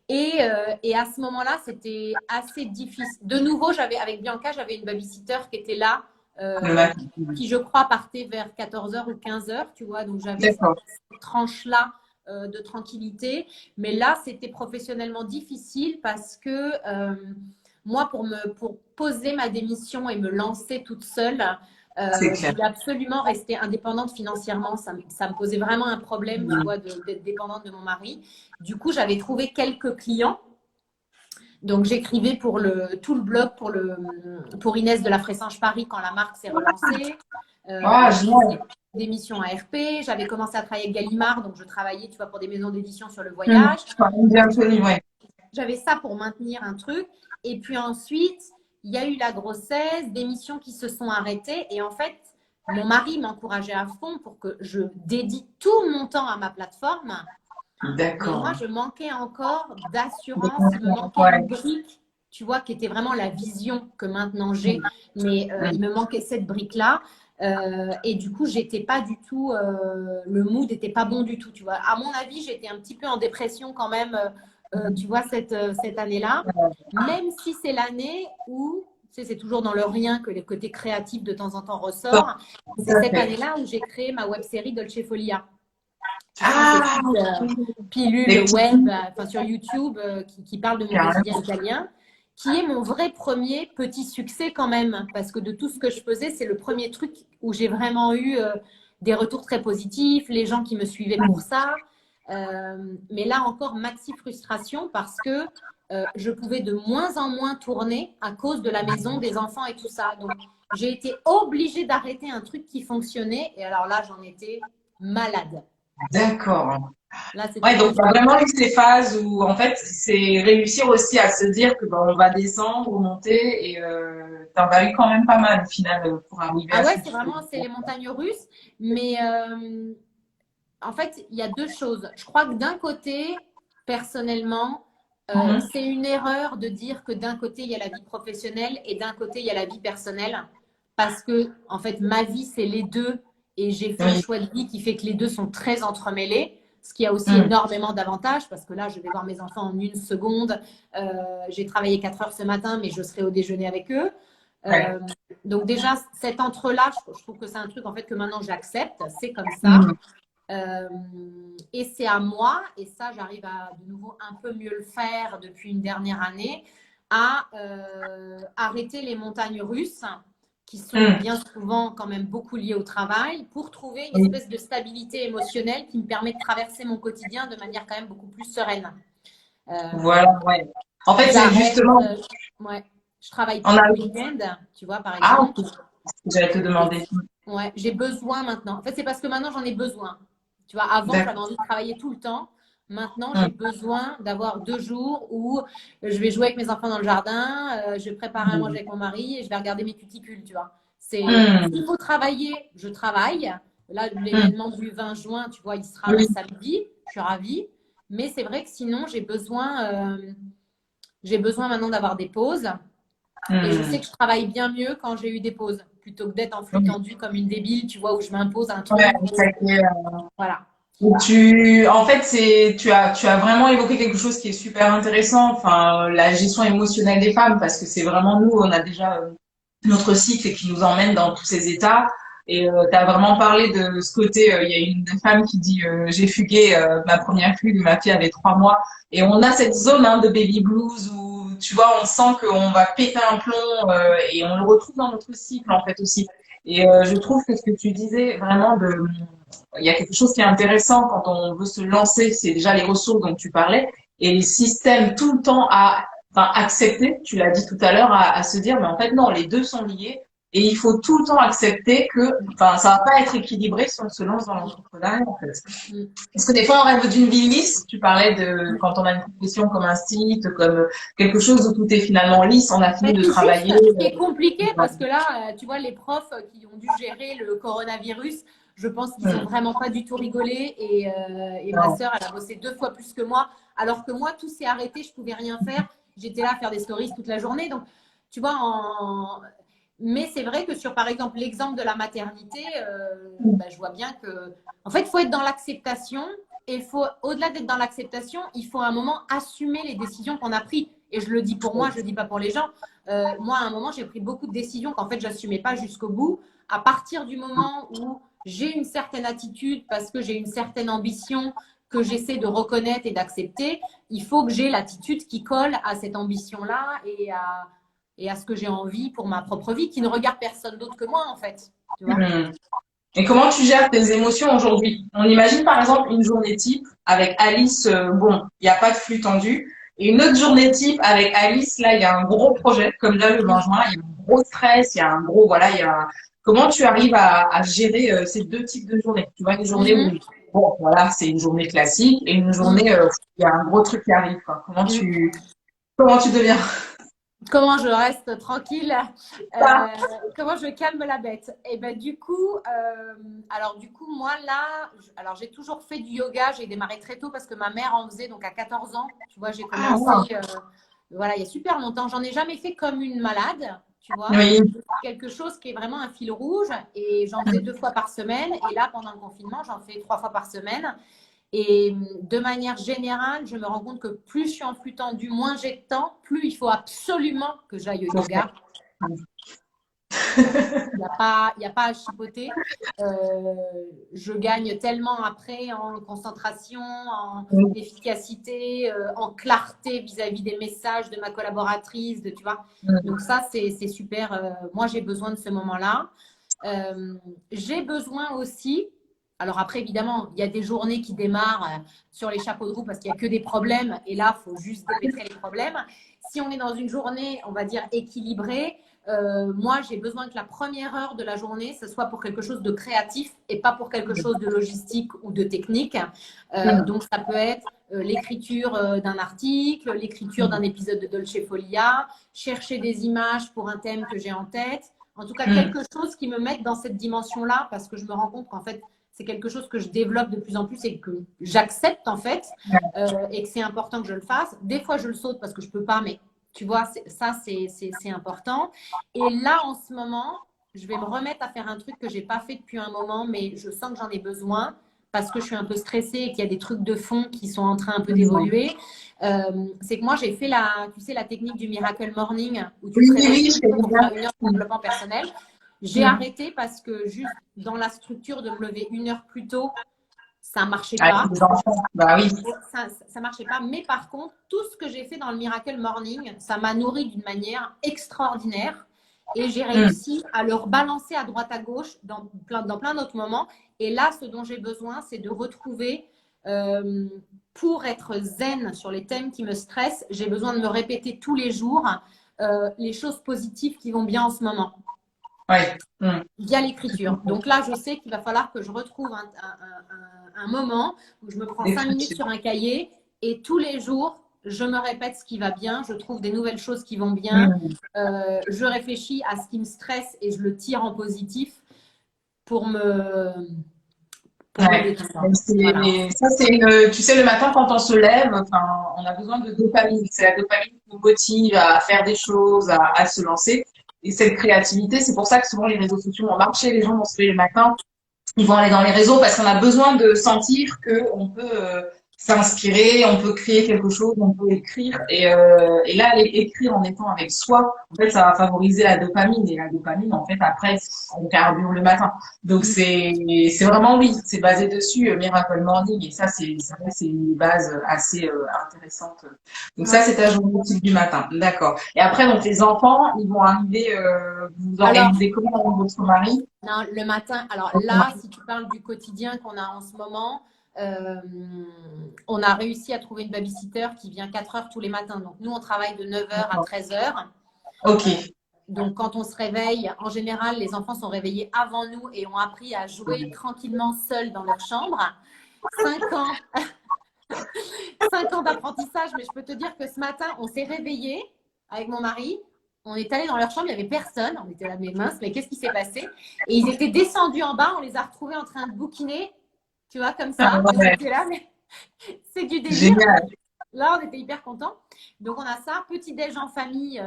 Et à ce moment-là, c'était assez difficile. De nouveau, avec Bianca, j'avais une babysitter qui était là, Le matin. qui, je crois, partait vers 14h ou 15h, tu vois. Donc, j'avais D'accord. cette tranche-là de tranquillité. Mais là, c'était professionnellement difficile parce que moi, pour poser ma démission et me lancer toute seule, C'est je clair. voulais absolument rester indépendante financièrement. Ça me posait vraiment un problème, tu vois, d'être dépendante de mon mari. Du coup, j'avais trouvé quelques clients. Donc, j'écrivais tout le blog pour Inès de la Fressange Paris quand la marque s'est relancée. Ah, Je génial. faisais des missions ARP. J'avais commencé à travailler avec Gallimard, donc je travaillais, tu vois, pour des maisons d'édition sur le voyage. Bien connu, ouais. J'avais ça pour maintenir un truc. Et puis ensuite, il y a eu la grossesse, des missions qui se sont arrêtées. Et en fait, mon mari m'encourageait à fond pour que je dédie tout mon temps à ma plateforme. Mais D'accord. moi, je manquais encore d'assurance. Il me D'accord. manquait Ouais. une brique, tu vois, qui était vraiment la vision que maintenant j'ai. Mais il me manquait cette brique-là. Et du coup, j'étais pas du tout, le mood n'était pas bon du tout, tu vois. À mon avis, j'étais un petit peu en dépression quand même, tu vois, cette année-là. Même si c'est l'année où, tu sais, c'est toujours dans le rien que le côté créatif de temps en temps ressort. C'est cette année-là où j'ai créé ma web-série Dolce Folia. Tu sais, Ah, cette pilule web sur YouTube qui parle de mon quotidien italien, qui est mon vrai premier petit succès quand même, parce que de tout ce que je faisais, c'est le premier truc où j'ai vraiment eu des retours très positifs, les gens qui me suivaient pour ça. Mais là encore, maxi frustration parce que je pouvais de moins en moins tourner à cause de la maison, des enfants et tout ça. Donc, j'ai été obligée d'arrêter un truc qui fonctionnait. Et alors là, j'en étais malade. d'accord. Là, Ouais, c'était donc tu as compliqué. vraiment eu ces phases où en fait c'est réussir aussi à se dire que on va descendre ou monter et t'en as eu quand même pas mal au final pour arriver Ah à ce ouais, que c'est tu veux. vraiment, c'est les montagnes russes. Mais en fait, il y a deux choses. Je crois que d'un côté, personnellement, c'est une erreur de dire que d'un côté, il y a la vie professionnelle et d'un côté, il y a la vie personnelle. Parce que, en fait, ma vie, c'est les deux. Et j'ai fait un Oui. choix de vie qui fait que les deux sont très entremêlés. Ce qui a aussi énormément d'avantages parce que là, je vais voir mes enfants en une seconde. J'ai travaillé 4 heures ce matin, mais je serai au déjeuner avec eux. Ouais. Donc déjà, cet entre-là, je trouve que c'est un truc en fait que maintenant j'accepte. C'est comme ça. Et c'est à moi, et ça j'arrive à de nouveau un peu mieux le faire depuis une dernière année, à arrêter les montagnes russes qui sont bien souvent quand même beaucoup liées au travail pour trouver une espèce de stabilité émotionnelle qui me permet de traverser mon quotidien de manière quand même beaucoup plus sereine. Voilà, ouais. En fait, c'est J'arrête, justement, ouais, je travaille on plus a, le week-end, tu vois, par ah, exemple. ok, c'est ce que j'allais te demander. Ouais, j'ai besoin maintenant. En fait, c'est parce que maintenant j'en ai besoin. Tu vois, avant, j'avais D'accord. envie de travailler tout le temps. Maintenant, j'ai besoin d'avoir 2 jours où je vais jouer avec mes enfants dans le jardin, je vais préparer à manger avec mon mari et je vais regarder mes cuticules, tu vois. S'il faut travailler, je travaille. Là, l'événement du 20 juin, tu vois, il sera un Oui. samedi. Je suis ravie. Mais c'est vrai que sinon, j'ai besoin maintenant d'avoir des pauses. Et je sais que je travaille bien mieux quand j'ai eu des pauses, plutôt que d'être en flux tendu comme une débile, tu vois, où je m'impose un Ouais, truc. ça a été, Voilà. en fait, tu as vraiment évoqué quelque chose qui est super intéressant. Enfin, la gestion émotionnelle des femmes, parce que c'est vraiment nous, on a déjà notre cycle qui nous emmène dans tous ces états. Et tu as vraiment parlé de ce côté. Il y a une femme qui dit j'ai fugué ma première fugue, ma fille avait 3 mois, et on a cette zone de baby blues où tu vois, on sent qu'on va péter un plomb et on le retrouve dans notre cycle en fait aussi. Et je trouve que ce que tu disais vraiment il y a quelque chose qui est intéressant quand on veut se lancer, c'est déjà les ressources dont tu parlais et les systèmes tout le temps à enfin, accepter, tu l'as dit tout à l'heure, à se dire, mais en fait, non, les deux sont liés. Et il faut tout le temps accepter que, enfin, ça va pas être équilibré si on se lance dans l'entrepreneuriat, en fait. Mm. Parce que des fois, on rêve d'une vie lisse. Tu parlais de quand on a une profession comme un site, comme quelque chose où tout est finalement lisse, on a fini Mais de c'est juste travailler. ce qui est compliqué parce que là, tu vois, les profs qui ont dû gérer le coronavirus, je pense qu'ils ont vraiment pas du tout rigolé. Et ma Non. sœur, elle a bossé 2 fois plus que moi, alors que moi, tout s'est arrêté, je pouvais rien faire. J'étais là à faire des stories toute la journée. Donc, tu vois, mais c'est vrai que sur, par exemple, l'exemple de la maternité, bah, je vois bien que, en fait, il faut être dans l'acceptation. Et faut, au-delà d'être dans l'acceptation, il faut à un moment assumer les décisions qu'on a prises. Et je le dis pour moi, je le dis pas pour les gens. Moi, à un moment, j'ai pris beaucoup de décisions qu'en fait, j'assumais pas jusqu'au bout. À partir du moment où j'ai une certaine attitude, parce que j'ai une certaine ambition que j'essaie de reconnaître et d'accepter, il faut que j'ai l'attitude qui colle à cette ambition-là et à ce que j'ai envie pour ma propre vie, qui ne regarde personne d'autre que moi, en fait. Tu vois. Et comment tu gères tes émotions aujourd'hui? On imagine par exemple une journée type avec Alice, bon, il n'y a pas de flux tendu. Et une autre journée type avec Alice, là, il y a un gros projet, comme là le 20 juin, il y a un gros stress, il y a un gros, voilà, il y a. Comment tu arrives à gérer ces deux types de journées? Tu vois, une journée où, Mhm. bon, voilà, c'est une journée classique, et une journée où il y a un gros truc qui arrive, quoi. Mhm. Comment tu deviens Comment je reste tranquille, ça? comment je calme la bête. Et ben du coup, alors du coup moi là, alors j'ai toujours fait du yoga. J'ai démarré très tôt parce que ma mère en faisait, donc à 14 ans. Tu vois, j'ai Ah, commencé, wow. voilà, il y a super longtemps. J'en ai jamais fait comme une malade, tu vois. Oui. C'est quelque chose qui est vraiment un fil rouge et j'en faisais 2 fois par semaine. Et là, pendant le confinement, j'en fais 3 fois par semaine. Et de manière générale, je me rends compte que plus je suis en flux tendu, moins j'ai de temps, plus il faut absolument que j'aille au yoga. Voilà. Il y a pas à chipoter. Je gagne tellement après en concentration, en efficacité, en clarté vis-à-vis des messages de ma collaboratrice, tu vois. Donc ça, c'est super. Moi, j'ai besoin de ce moment-là. J'ai besoin aussi, alors après, évidemment, il y a des journées qui démarrent sur les chapeaux de roue parce qu'il n'y a que des problèmes et là, il faut juste dépêtrer les problèmes. Si on est dans une journée, on va dire, équilibrée, moi, j'ai besoin que la première heure de la journée, ce soit pour quelque chose de créatif et pas pour quelque chose de logistique ou de technique. Donc, ça peut être l'écriture d'un article, l'écriture d'un épisode de Dolce Folia, chercher des images pour un thème que j'ai en tête. En tout cas, quelque chose qui me mette dans cette dimension-là, parce que je me rends compte qu'en fait, c'est quelque chose que je développe de plus en plus et que j'accepte en fait, et que c'est important que je le fasse. Des fois, je le saute parce que je peux pas, mais tu vois, ça, c'est important. Et là, en ce moment, je vais me remettre à faire un truc que j'ai pas fait depuis un moment, mais je sens que j'en ai besoin parce que je suis un peu stressée et qu'il y a des trucs de fond qui sont en train un peu d'évoluer. C'est que moi, j'ai fait tu sais, la technique du Miracle Morning où tu Oui, te oui, réveilles oui, je connais pour bien. faire 1 heure de développement personnel. J'ai arrêté parce que juste dans la structure de me lever 1 heure plus tôt, ça marchait Avec pas. les enfants, bah oui. Ça marchait pas. Mais par contre, tout ce que j'ai fait dans le Miracle Morning, ça m'a nourri d'une manière extraordinaire. Et j'ai réussi à leur balancer à droite à gauche dans plein d'autres moments. Et là, ce dont j'ai besoin, c'est de retrouver, pour être zen sur les thèmes qui me stressent, j'ai besoin de me répéter tous les jours les choses positives qui vont bien en ce moment Ouais. via l'écriture. Donc là, je sais qu'il va falloir que je retrouve un moment où je me prends 5 minutes L'écriture. sur un cahier et tous les jours, je me répète ce qui va bien, je trouve des nouvelles choses qui vont bien, je réfléchis à ce qui me stresse et je le tire en positif pour pour me Ouais. détendre. Mais Voilà. ça, c'est tu sais, le matin, quand on se lève, enfin, on a besoin de dopamine. C'est la dopamine qui nous motive à faire des choses, à se lancer. Et cette créativité, c'est pour ça que souvent les réseaux sociaux ont marché. Les gens vont se lever le matin, ils vont aller dans les réseaux parce qu'on a besoin de sentir que on peut s'inspirer, on peut créer quelque chose, on peut écrire. Et là, écrire en étant avec soi, en fait, ça va favoriser la dopamine. Et la dopamine, en fait, après, on carbure le matin. Donc c'est vraiment oui, c'est basé dessus, Miracle Morning. Et ça, c'est vrai, c'est une base assez intéressante. Donc ça, Ouais. c'est ta journée type du matin. D'accord. Et après, donc les enfants, ils vont arriver. Vous vous Alors, organisez comment avec votre mari? non, le matin, alors là, si tu parles du quotidien qu'on a en ce moment, on a réussi à trouver une babysitter qui vient 4 heures tous les matins. Donc, nous, on travaille de 9 heures à 13 heures. Ok. Donc, quand on se réveille, en général, les enfants sont réveillés avant nous et ont appris à jouer tranquillement seuls dans leur chambre. 5 ans, 5 ans d'apprentissage, mais je peux te dire que ce matin, on s'est réveillés avec mon mari. On est allé dans leur chambre, il n'y avait personne. On était là, mais mince, mais qu'est-ce qui s'est passé? Et ils étaient descendus en bas, on les a retrouvés en train de bouquiner, tu vois, comme ça. Ah, ouais. J'étais là, mais c'est du délire. Génial. Là, on était hyper contents. Donc, on a ça. Petit déj en famille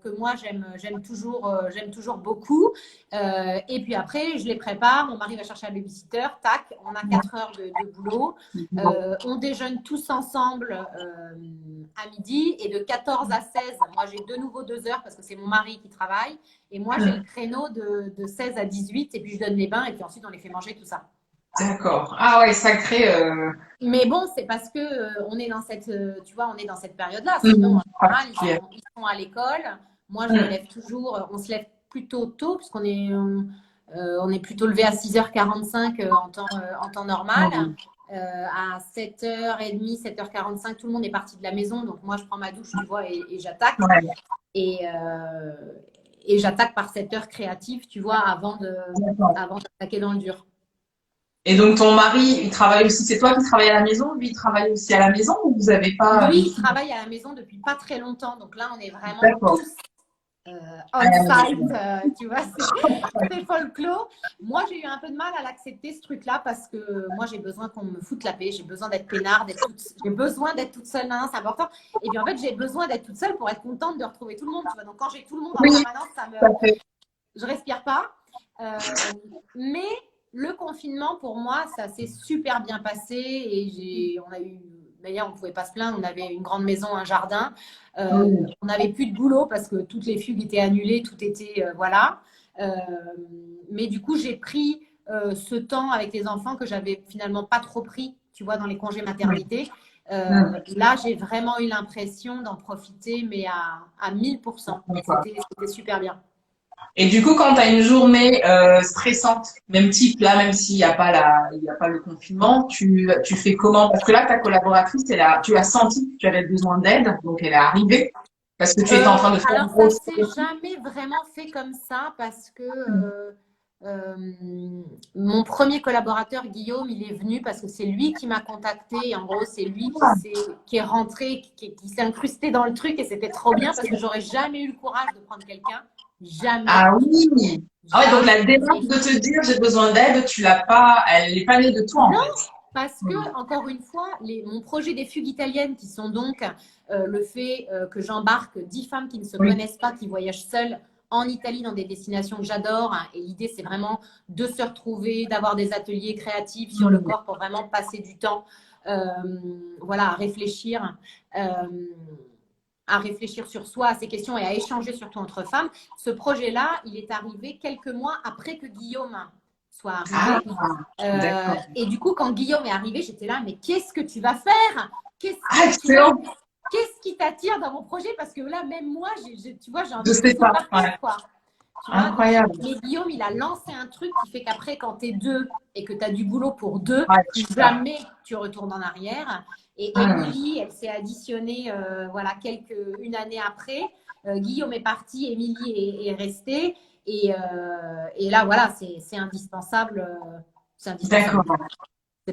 que moi, j'aime toujours beaucoup. Et puis après, je les prépare. Mon mari va chercher un babysitter. Tac, on a 4 heures de boulot. On déjeune tous ensemble à midi. Et de 14 à 16, moi, j'ai de nouveau 2 heures parce que c'est mon mari qui travaille. Et moi, j'ai le créneau de 16 à 18. Et puis, je donne les bains. Et puis ensuite, on les fait manger, tout ça. D'accord. Ah ouais, sacré. Mais bon, c'est parce que on est dans cette, tu vois, on est dans cette période-là. Sinon, en général, ils sont à l'école. Moi, je me lève toujours. On se lève plutôt tôt puisqu'on est, on est plutôt levé à 6h45 en temps normal. À 7h30, 7h45, tout le monde est parti de la maison. Donc moi, je prends ma douche, tu vois, et j'attaque. Ouais. Et j'attaque par cette heure créative, tu vois, avant d'attaquer dans le dur. Et donc ton mari, il travaille aussi, c'est toi qui travailles à la maison, lui il travaille aussi à la maison ou vous n'avez pas Lui, il travaille à la maison depuis pas très longtemps, donc là on est vraiment tous on-site, tu vois, c'est folklore. Moi j'ai eu un peu de mal à l'accepter ce truc-là parce que moi j'ai besoin qu'on me foute la paix, j'ai besoin d'être peinard, j'ai besoin d'être toute seule, c'est important. Et puis en fait j'ai besoin d'être toute seule pour être contente de retrouver tout le monde, tu vois. Donc quand j'ai tout le monde en permanence, je respire pas. Mais le confinement, pour moi, ça s'est super bien passé et d'ailleurs, on ne pouvait pas se plaindre, on avait une grande maison, un jardin. On n'avait plus de boulot parce que toutes les fugues étaient annulées, tout était, voilà. Mais du coup, j'ai pris ce temps avec les enfants que j'avais finalement pas trop pris, tu vois, dans les congés maternité. Là, j'ai vraiment eu l'impression d'en profiter, mais à 1000%. C'était super bien. Et du coup, quand tu as une journée stressante, même type là, même s'il n'y a pas il y a pas le confinement, tu fais comment? Parce que là, ta collaboratrice, tu as senti que tu avais besoin d'aide, donc elle est arrivée parce que tu étais en train de faire alors, ça s'est jamais vraiment fait comme ça parce que mon premier collaborateur, Guillaume, il est venu parce que c'est lui qui m'a contacté. Et en gros, c'est lui qui est rentré, qui s'est incrusté dans le truc et c'était trop bien parce que j'aurais jamais eu le courage de prendre quelqu'un. Jamais. Ah oui. Ah ouais, donc la démarche de te dire j'ai besoin d'aide, tu l'as pas, elle n'est pas née de toi en fait. Parce que, encore une fois, mon projet des fugues italiennes, qui sont donc le fait que j'embarque 10 femmes qui ne se connaissent pas, qui voyagent seules en Italie dans des destinations que j'adore. Et l'idée, c'est vraiment de se retrouver, d'avoir des ateliers créatifs sur le corps pour vraiment passer du temps voilà, à réfléchir sur soi, à ces questions et à échanger surtout entre femmes. Ce projet-là, il est arrivé quelques mois après que Guillaume soit arrivé. Et du coup, quand Guillaume est arrivé, j'étais là, mais qu'est-ce que tu vas faire? Qu'est-ce qui t'attire dans mon projet? Parce que là, même moi, tu vois, j'ai envie de partir, quoi. Incroyable. Mais Guillaume, il a lancé un truc qui fait qu'après, quand tu es deux et que tu as du boulot pour deux, jamais tu retournes en arrière. Et Émilie, elle s'est additionnée voilà, une année après. Guillaume est parti, Émilie est restée. Et là, voilà, c'est indispensable. D'accord.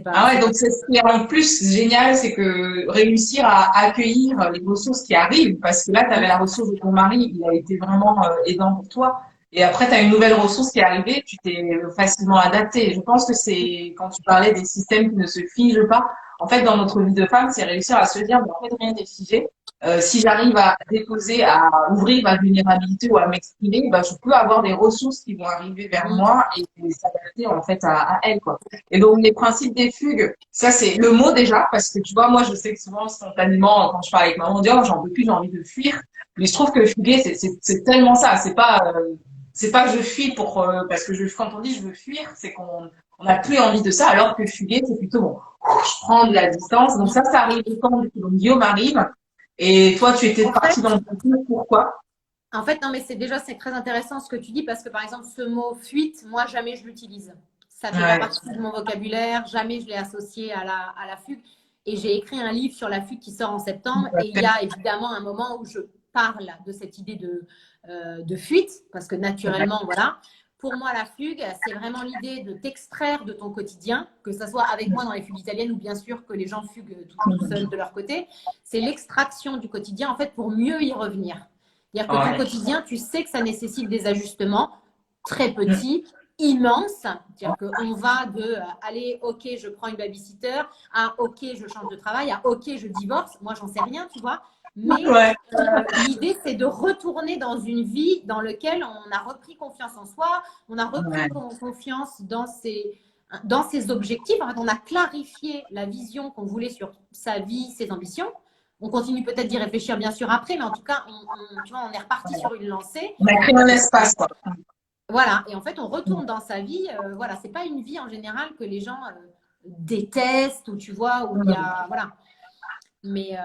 Ah ouais, donc c'est ce qui est en plus génial, c'est que réussir à accueillir les ressources qui arrivent, parce que là, tu avais la ressource de ton mari, il a été vraiment aidant pour toi. Et après, tu as une nouvelle ressource qui est arrivée, tu t'es facilement adapté. Je pense que c'est quand tu parlais des systèmes qui ne se figent pas. En fait, dans notre vie de femme, c'est réussir à se dire, en fait, rien n'est figé. Si j'arrive à déposer, à ouvrir ma vulnérabilité ou à m'exprimer, bah, je peux avoir des ressources qui vont arriver vers moi et s'adapter en fait à elles, quoi. Et donc les principes des fugues, ça c'est le mot déjà, parce que tu vois, moi je sais que souvent spontanément quand je parle avec maman, on dit oh j'en peux plus, j'ai envie de fuir. Mais je trouve que fuguer c'est tellement ça, c'est pas je fuis pour parce que quand on dit je veux fuir, c'est qu'on n'a plus envie de ça, alors que fuguer c'est plutôt bon, je prends de la distance. Donc ça arrive quand donc Guillaume arrive. Et toi, tu étais partie dans le concours, pourquoi? En fait, non, mais c'est très intéressant ce que tu dis parce que par exemple, ce mot fuite, moi, jamais je l'utilise. Ça fait pas partie de mon vocabulaire. Jamais je l'ai associé à la fugue. Et j'ai écrit un livre sur la fugue qui sort en septembre. Et il y a évidemment un moment où je parle de cette idée de fuite, parce que naturellement, voilà. Pour moi, la fugue, c'est vraiment l'idée de t'extraire de ton quotidien, que ce soit avec moi dans les fugues italiennes ou bien sûr que les gens fuguent tout seuls de leur côté. C'est l'extraction du quotidien, en fait, pour mieux y revenir. C'est-à-dire que ton quotidien, tu sais que ça nécessite des ajustements très petits, immenses. C'est-à-dire qu'on va de allez, ok, je prends une babysitter, à ok, je change de travail, à ok, je divorce. Moi, j'en sais rien, tu vois. Mais l'idée, c'est de retourner dans une vie dans laquelle on a repris confiance en soi, on a repris confiance dans ses objectifs. En fait, on a clarifié la vision qu'on voulait sur sa vie, ses ambitions. On continue peut-être d'y réfléchir, bien sûr, après, mais en tout cas, tu vois, on est reparti sur une lancée. On a créé un espace, quoi. Voilà, et en fait, on retourne dans sa vie. Voilà, c'est pas une vie en général que les gens détestent, ou tu vois, où il y a. Voilà. Mais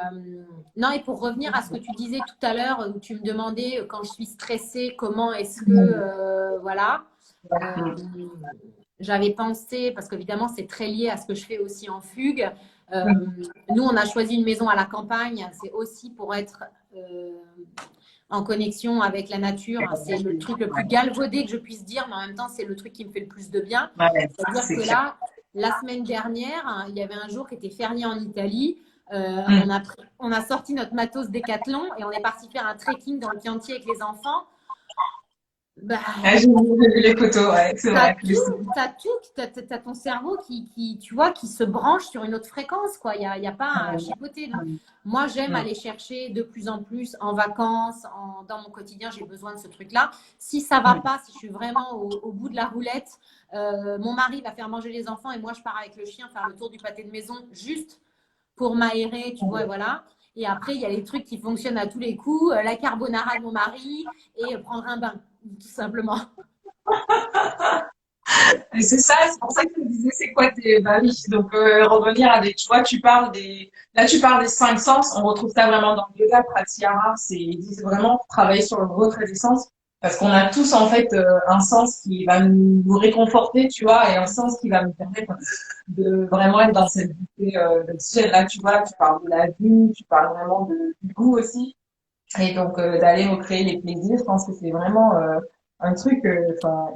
non, et pour revenir à ce que tu disais tout à l'heure, où tu me demandais quand je suis stressée, comment est-ce que. Voilà. J'avais pensé, parce qu'évidemment, c'est très lié à ce que je fais aussi en fugue. Nous, on a choisi une maison à la campagne. C'est aussi pour être en connexion avec la nature. C'est le truc le plus galvaudé que je puisse dire, mais en même temps, c'est le truc qui me fait le plus de bien. C'est-à-dire que là, la semaine dernière, il y avait un jour qui était férié en Italie. On a sorti notre matos Décathlon et on est parti faire un trekking dans le Chianti avec les enfants. Bah, j'ai vu les photos, c'est vrai. T'as ton cerveau tu vois, qui se branche sur une autre fréquence, quoi. Il y a pas à chipoter. Donc, moi, j'aime aller chercher de plus en plus en vacances, dans mon quotidien, j'ai besoin de ce truc-là. Si ça va pas, si je suis vraiment au bout de la roulette, mon mari va faire manger les enfants et moi, je pars avec le chien faire le tour du pâté de maison juste pour m'aérer, tu vois, et voilà. Et après, il y a les trucs qui fonctionnent à tous les coups, la carbonara de mon mari et prendre un bain, tout simplement. Et c'est ça, c'est pour ça que je me disais, c'est quoi tes, bah oui, donc revenir à des, tu vois, là tu parles des 5 sens, on retrouve ça vraiment dans le yoga, pratyahara, ils disent vraiment travailler sur le retrait des sens, parce qu'on a tous en fait un sens qui va nous réconforter, tu vois, et un sens qui va nous permettre de vraiment être dans cette bouffée d'oxygène. Là, tu vois, tu parles de la vue, tu parles vraiment du goût aussi, et donc d'aller recréer les plaisirs, je pense que c'est vraiment un truc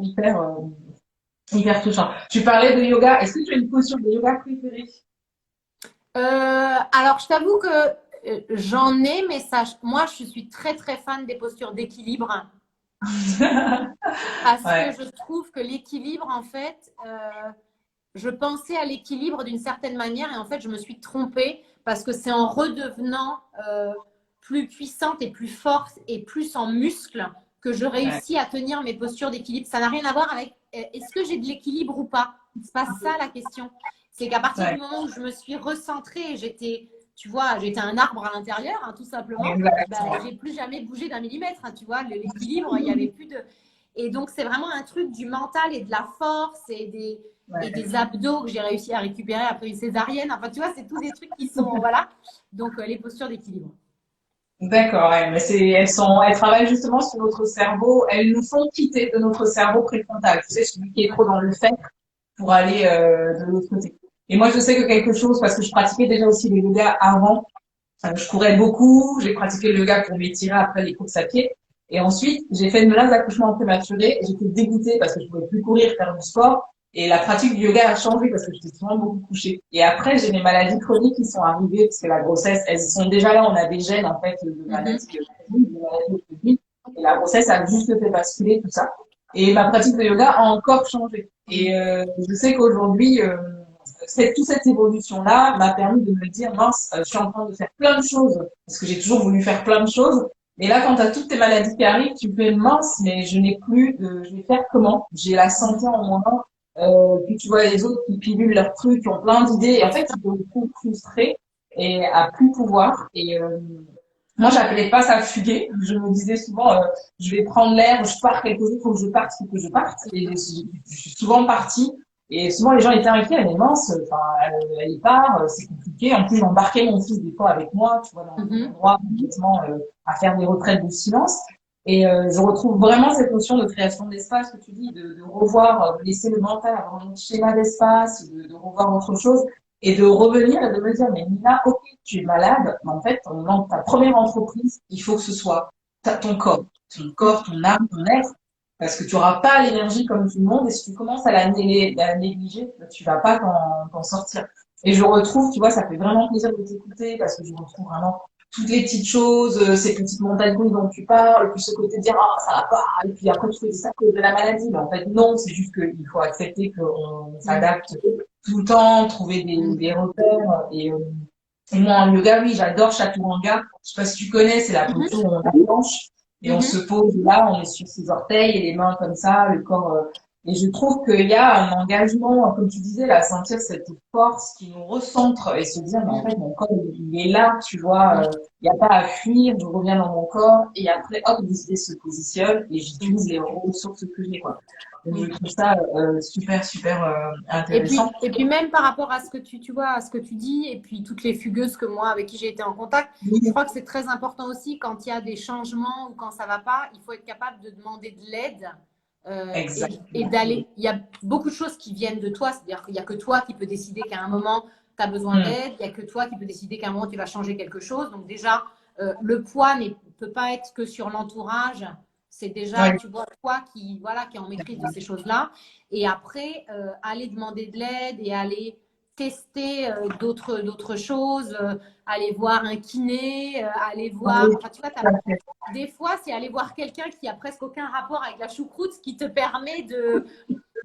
hyper touchant. Tu parlais de yoga. Est-ce que tu as une posture de yoga préférée? Alors, je t'avoue que j'en ai, mais moi, je suis très, très fan des postures d'équilibre. Parce que je trouve que l'équilibre, en fait, je pensais à l'équilibre d'une certaine manière et en fait, je me suis trompée parce que c'est en redevenant plus puissante et plus forte et plus en muscle que je réussis à tenir mes postures d'équilibre. Ça n'a rien à voir avec est-ce que j'ai de l'équilibre ou pas. C'est pas ça la question. C'est qu'à partir du moment où je me suis recentrée, j'étais un arbre à l'intérieur, tout simplement. J'ai plus jamais bougé d'un millimètre, tu vois. L'équilibre, il n'y avait plus de. Et donc, c'est vraiment un truc du mental et de la force et des abdos que j'ai réussi à récupérer après une césarienne. Enfin, tu vois, c'est tous des trucs qui sont, voilà. Donc, les postures d'équilibre. D'accord, mais elles travaillent justement sur notre cerveau. Elles nous font quitter de notre cerveau préfrontal. Tu sais, celui qui est trop dans le fait pour aller de l'autre côté. Et moi, je sais que quelque chose, parce que je pratiquais déjà aussi le yoga avant. Je courais beaucoup. J'ai pratiqué le yoga pour m'étirer après les courses à pied. Et ensuite, j'ai fait une menace d'accouchement prématuré. J'étais dégoûtée parce que je pouvais plus courir, faire du sport. Et la pratique du yoga a changé parce que j'étais souvent beaucoup couchée. Et après, j'ai mes maladies chroniques qui sont arrivées parce que la grossesse, elles sont déjà là. On a des gènes, en fait, de maladies chroniques. Et la grossesse a juste fait basculer tout ça. Et ma pratique de yoga a encore changé. Et je sais qu'aujourd'hui, toute cette évolution-là m'a permis de me dire, mince, je suis en train de faire plein de choses parce que j'ai toujours voulu faire plein de choses. Et là, quand tu as toutes tes maladies qui arrivent, tu fais mince, mais je vais faire comment? J'ai la santé en moins. Puis tu vois les autres qui pilulent leurs trucs, qui ont plein d'idées, et en fait, ils sont beaucoup frustrés et à plus pouvoir. Et moi, j'appelais pas ça fuguer. Je me disais souvent, je vais prendre l'air, je pars quelque chose, faut que je parte, faut que je parte. Et je suis souvent partie. Et souvent, les gens étaient inquiets, elle est mince, enfin, elle part, c'est compliqué. En plus, j'embarquais mon fils des fois avec moi, tu vois, dans un endroit complètement à faire des retraites de silence. Et je retrouve vraiment cette notion de création d'espace que tu dis, de revoir, de laisser le mental avoir un schéma d'espace, de revoir autre chose et de revenir et de me dire, mais Nina, ok, tu es malade, mais en fait, ta première entreprise, il faut que ce soit ton corps, ton âme, ton être, parce que tu n'auras pas l'énergie comme tout le monde et si tu commences à la négliger, tu vas pas t'en sortir. Et je retrouve, tu vois, ça fait vraiment plaisir de t'écouter parce que je retrouve vraiment toutes les petites choses, ces petites montagnes russes dont tu parles, puis ce côté de dire ah ça va pas, et puis après tu fais ça à cause de la maladie, mais en fait non, c'est juste qu'il faut accepter qu'on s'adapte tout le temps, trouver des repères et moi en yoga oui j'adore chaturanga, je sais pas si tu connais, c'est la posture où on a planche et on se pose là, on est sur ses orteils et les mains comme ça, le corps et je trouve qu'il y a un engagement, comme tu disais, là, sentir cette force qui nous recentre et se dire, mais en fait, mon corps, il est là, tu vois, il n'y a pas à fuir, je reviens dans mon corps et après, hop, l'idée se positionne et j'utilise les ressources que j'ai, quoi. Donc, je trouve ça super, super intéressant. Et puis même par rapport à ce que tu vois, à ce que tu dis, et puis toutes les fugueuses que moi, avec qui j'ai été en contact, je crois que c'est très important aussi quand il y a des changements ou quand ça va pas, il faut être capable de demander de l'aide. Et d'aller. Il y a beaucoup de choses qui viennent de toi, c'est-à-dire qu'il n'y a que toi qui peux décider qu'à un moment, tu as besoin d'aide, il n'y a que toi qui peux décider qu'à un moment, tu vas changer quelque chose. Donc déjà, le poids ne peut pas être que sur l'entourage. C'est déjà, tu vois, toi qui, voilà, qui est en maîtrise de ces choses-là. Et après, aller demander de l'aide et aller tester d'autres choses, aller voir un kiné, aller voir… Enfin, tu vois, des fois, c'est aller voir quelqu'un qui a presque aucun rapport avec la choucroute qui te permet de,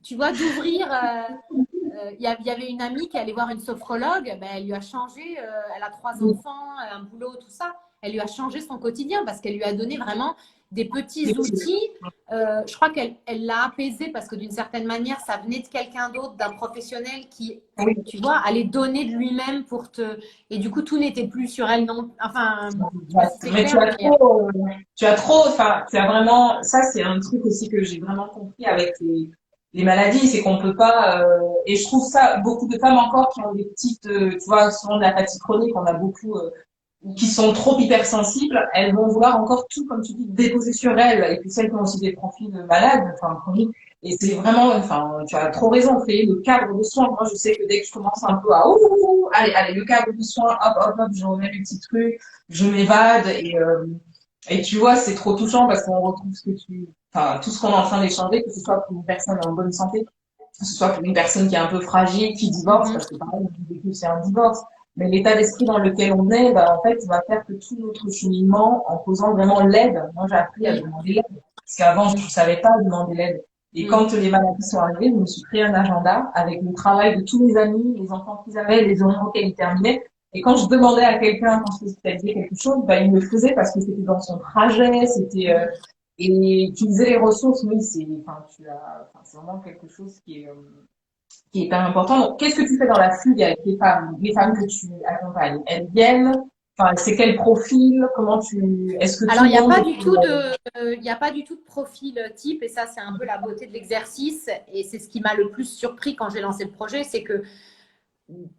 tu vois, d'ouvrir… Il y avait une amie qui allait voir une sophrologue, ben, elle lui a changé, elle a 3 enfants, un boulot, tout ça. Elle lui a changé son quotidien parce qu'elle lui a donné vraiment des petits outils. Je crois qu'elle l'a apaisé parce que d'une certaine manière, ça venait de quelqu'un d'autre, d'un professionnel qui, tu vois, allait donner de lui-même pour te… Et du coup, tout n'était plus sur elle. Non. Enfin, je sais pas si c'est Mais clair. enfin, tu as vraiment, ça c'est un truc aussi que j'ai vraiment compris avec les maladies, c'est qu'on peut pas, et je trouve ça, beaucoup de femmes encore qui ont des petites, tu vois, souvent de la fatigue chronique, on a beaucoup, qui sont trop hypersensibles, elles vont vouloir encore tout, comme tu dis, déposer sur elles. Et puis celles qui ont aussi des profils malades, enfin chroniques. Et c'est vraiment, enfin, tu as trop raison, c'est le cadre de soins. Moi, je sais que dès que je commence un peu à, allez, le cadre de soins, hop, je remets mes petits trucs, je m'évade et tu vois, c'est trop touchant parce qu'on retrouve enfin, tout ce qu'on est en train d'échanger, que ce soit pour une personne en bonne santé, que ce soit pour une personne qui est un peu fragile, qui divorce, parce que pareil, c'est un divorce. Mais l'état d'esprit dans lequel on est, bah, en fait, va faire que tout notre cheminement, en posant vraiment l'aide, moi j'ai appris à demander l'aide. Parce qu'avant, je ne savais pas demander l'aide. Et quand les maladies sont arrivées, je me suis créé un agenda avec le travail de tous mes amis, les enfants qu'ils avaient, les horaires auxquels ils terminaient. Et quand je demandais à quelqu'un, quand je spécialisais quelque chose, bah, il me le faisait parce que c'était dans son trajet, et utiliser les ressources, oui, c'est vraiment quelque chose qui est pas important. Donc, qu'est-ce que tu fais dans la fugue avec les femmes que tu accompagnes? Elles viennent, enfin, c'est quel profil? Est-ce que Alors, tout le monde il n'y a pas du tout de profil type, et ça, c'est un peu la beauté de l'exercice. Et c'est ce qui m'a le plus surpris quand j'ai lancé le projet, c'est que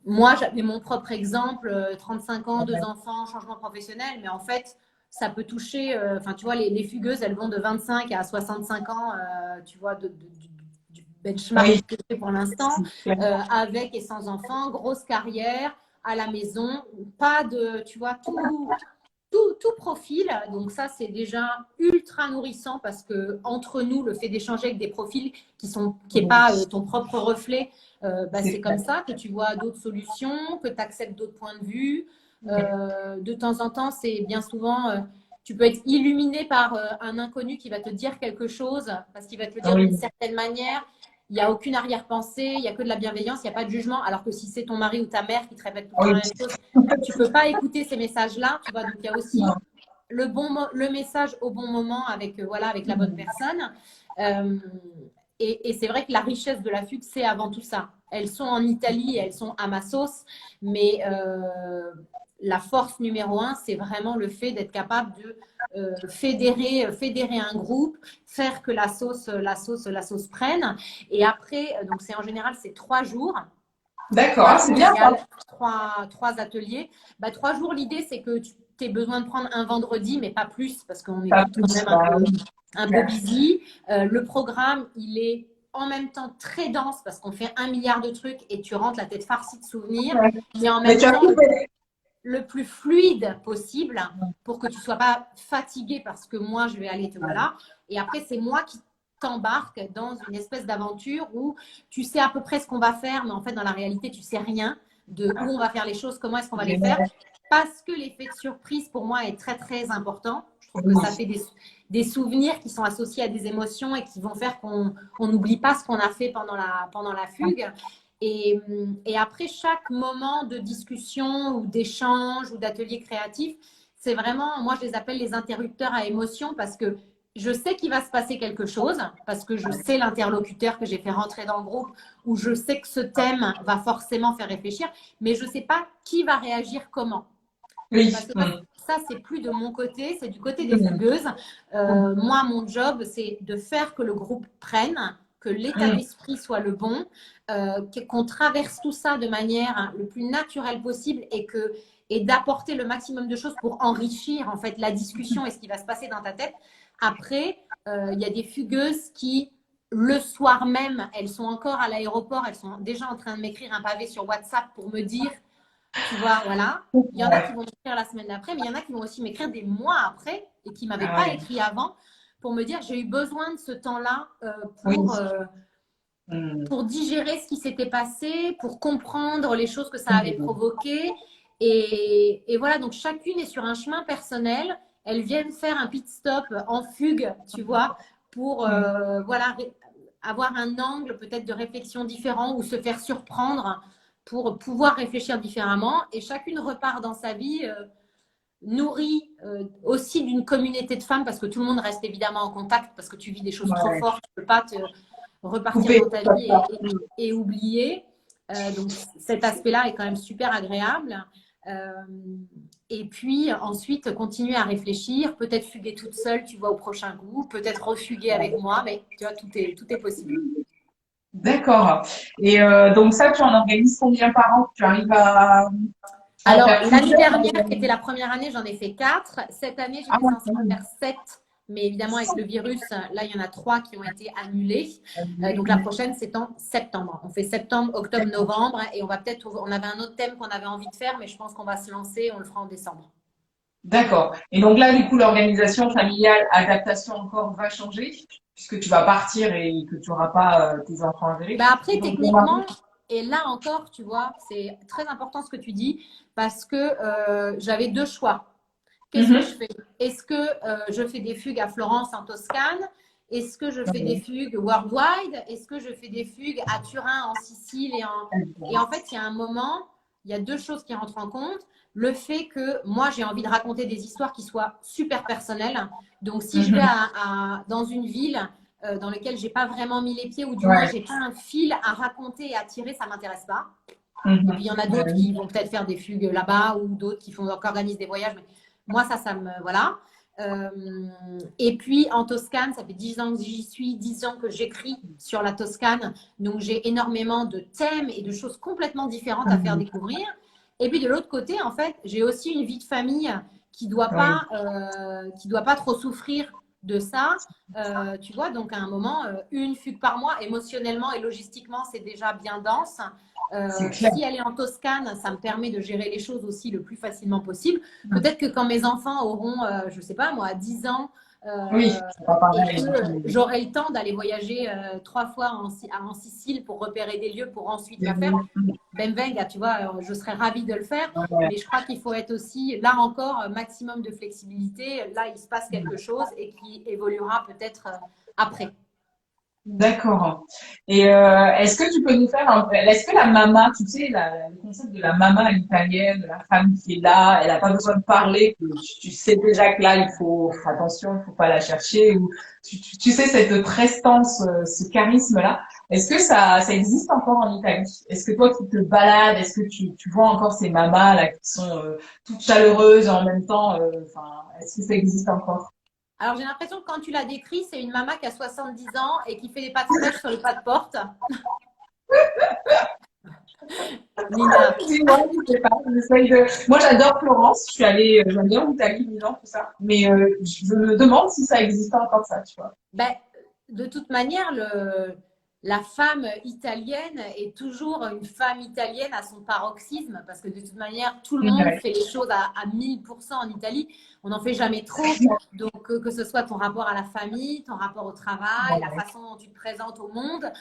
moi, j'avais mon propre exemple, 35 ans, 2 enfants, changement professionnel, mais en fait, ça peut toucher, enfin, tu vois, les fugueuses, elles vont de 25 à 65 ans, tu vois, du benchmark que j'ai pour l'instant, avec et sans enfants, grosse carrière, à la maison, pas de, tu vois, tout profil. Donc ça, c'est déjà ultra nourrissant parce que entre nous, le fait d'échanger avec des profils qui est pas ton propre reflet, bah, c'est comme ça que tu vois d'autres solutions, que tu acceptes d'autres points de vue. De temps en temps, c'est bien souvent, tu peux être illuminé par un inconnu qui va te dire quelque chose parce qu'il va te le dire d'une certaine manière. Il n'y a aucune arrière-pensée, il n'y a que de la bienveillance, il n'y a pas de jugement. Alors que si c'est ton mari ou ta mère qui te répète tout le temps la même chose, tu ne peux pas écouter ces messages-là. Tu vois, donc il y a aussi le message au bon moment avec, voilà, avec la bonne personne. Et c'est vrai que la richesse de la fugue, c'est avant tout ça. Elles sont en Italie, elles sont à ma sauce, mais la force numéro 1, c'est vraiment le fait d'être capable de fédérer un groupe, faire que la sauce prenne. Et après, donc c'est en général, c'est 3 jours. D'accord, c'est bien. Trois ateliers. 3 jours, l'idée, c'est que tu tu aies besoin de prendre un vendredi, mais pas plus, parce qu'on est Pas quand plus, même un peu busy. Le programme, il est en même temps très dense parce qu'on fait 1 milliard de trucs et tu rentres la tête farcie de souvenirs, ouais. mais en Mais même tu as temps coupé. le plus fluide possible pour que tu ne sois pas fatigué parce que moi, je vais aller te voilà. Et après, c'est moi qui t'embarque dans une espèce d'aventure où tu sais à peu près ce qu'on va faire, mais en fait, dans la réalité, tu sais rien de où on va faire les choses, comment est-ce qu'on va les faire. Parce que l'effet de surprise, pour moi, est très, très important. Je trouve que ça fait des souvenirs qui sont associés à des émotions et qui vont faire qu'on n'oublie pas ce qu'on a fait pendant la fugue. Et après chaque moment de discussion ou d'échange ou d'atelier créatif, c'est vraiment, moi je les appelle les interrupteurs à émotion parce que je sais qu'il va se passer quelque chose, parce que je sais l'interlocuteur que j'ai fait rentrer dans le groupe, ou je sais que ce thème va forcément faire réfléchir, mais je ne sais pas qui va réagir comment. Oui. Parce que ça, c'est plus de mon côté, c'est du côté des fugueuses. Moi, mon job, c'est de faire que le groupe prenne, que l'état d'esprit soit le bon, qu'on traverse tout ça de manière le plus naturelle possible et d'apporter le maximum de choses pour enrichir en fait la discussion et ce qui va se passer dans ta tête. Après, il y a des fugueuses qui, le soir même, elles sont encore à l'aéroport, elles sont déjà en train de m'écrire un pavé sur WhatsApp pour me dire, tu vois, voilà. Il y en a qui vont m'écrire la semaine d'après, mais il y en a qui vont aussi m'écrire des mois après et qui ne m'avaient pas écrit avant pour me dire j'ai eu besoin de ce temps-là pour digérer ce qui s'était passé, pour comprendre les choses que ça avait provoqué. Et voilà, donc chacune est sur un chemin personnel. Elles viennent faire un pit stop en fugue, tu vois, pour voilà, avoir un angle peut-être de réflexion différent ou se faire surprendre pour pouvoir réfléchir différemment. Et chacune repart dans sa vie nourrie aussi d'une communauté de femmes parce que tout le monde reste évidemment en contact parce que tu vis des choses trop fortes, tu ne peux pas te repartir dans ta vie et oublier. Donc cet aspect-là est quand même super agréable. Et puis ensuite, continuer à réfléchir, peut-être fuguer toute seule, tu vois, au prochain coup, peut-être refuguer avec moi, mais tu vois, tout est possible. D'accord. Et donc ça, tu en organises combien par an? Tu arrives à en Alors, faire l'année plusieurs? dernière, qui était la première année, j'en ai fait 4. Cette année, Ah j'étais ouais, censée quand en même. faire 7. Mais évidemment, avec le virus, là, il y en a 3 qui ont été annulés. Donc, la prochaine, c'est en septembre. On fait septembre, octobre, novembre. Et on va peut-être, on avait un autre thème qu'on avait envie de faire, mais je pense qu'on va se lancer. On le fera en décembre. D'accord. Et donc là, du coup, l'organisation familiale, adaptation encore va changer puisque tu vas partir et que tu n'auras pas tes enfants à gérer. Bah après, Et donc, ton mari- techniquement, et là encore, tu vois, c'est très important ce que tu dis parce que j'avais 2 choix. Qu'est-ce que je Mhm. fais? Est-ce que je fais des fugues à Florence en Toscane? Est-ce que je fais des fugues worldwide? Est-ce que je fais des fugues à Turin en Sicile et en fait, il y a un moment, il y a 2 choses qui rentrent en compte. Le fait que moi, j'ai envie de raconter des histoires qui soient super personnelles. Donc, si je vais Mhm. dans une ville dans laquelle j'ai pas vraiment mis les pieds ou du moins Ouais. j'ai pas un fil à raconter et à tirer, ça m'intéresse pas. Et puis, il y en a Ouais, d'autres qui vont peut-être faire des fugues là-bas ou d'autres qui organisent des voyages. Mais moi, ça me. Voilà. Et puis, en Toscane, ça fait 10 ans que j'y suis, 10 ans que j'écris sur la Toscane. Donc, j'ai énormément de thèmes et de choses complètement différentes à faire découvrir. Et puis, de l'autre côté, en fait, j'ai aussi une vie de famille qui doit oui. doit pas trop souffrir de ça. Tu vois, donc à un moment, une fugue par mois, émotionnellement et logistiquement, c'est déjà bien dense. C'est clair. Si elle est en Toscane, ça me permet de gérer les choses aussi le plus facilement possible. Peut-être que quand mes enfants auront, je ne sais pas moi, 10 ans, Oui, c'est pas et pareil. que j'aurai le temps d'aller voyager 3 fois en Sicile pour repérer des lieux pour ensuite la faire, ben venga, tu vois, je serais ravie de le faire. Ouais. Mais je crois qu'il faut être aussi, là encore, maximum de flexibilité. Là, il se passe quelque chose et qui évoluera peut-être après. D'accord. Et est-ce que tu peux nous faire un peu, est-ce que la mama, tu sais, le concept de la mama italienne, de la femme qui est là, elle n'a pas besoin de parler, que tu sais déjà que là, il faut faire attention, il faut pas la chercher, ou tu sais, cette prestance, ce charisme-là, est-ce que ça existe encore en Italie? Est-ce que toi qui te balades, est-ce que tu vois encore ces mamas là qui sont toutes chaleureuses et en même temps, enfin, est-ce que ça existe encore? Alors, j'ai l'impression que quand tu la décris, c'est une maman qui a 70 ans et qui fait des pâtes fraîches sur le pas de porte. Nina. Dis-moi, je sais pas, Moi, j'adore Florence. Je suis allée, j'aime bien l'Italie, Milan, tout ça. Mais je me demande si ça existe encore ça, tu vois. Ben, de toute manière, la femme italienne est toujours une femme italienne à son paroxysme, parce que de toute manière, tout le monde Ouais. fait les choses à 1000% en Italie. On n'en fait jamais trop. Donc, que ce soit ton rapport à la famille, ton rapport au travail, la Ouais. façon dont tu te présentes au monde,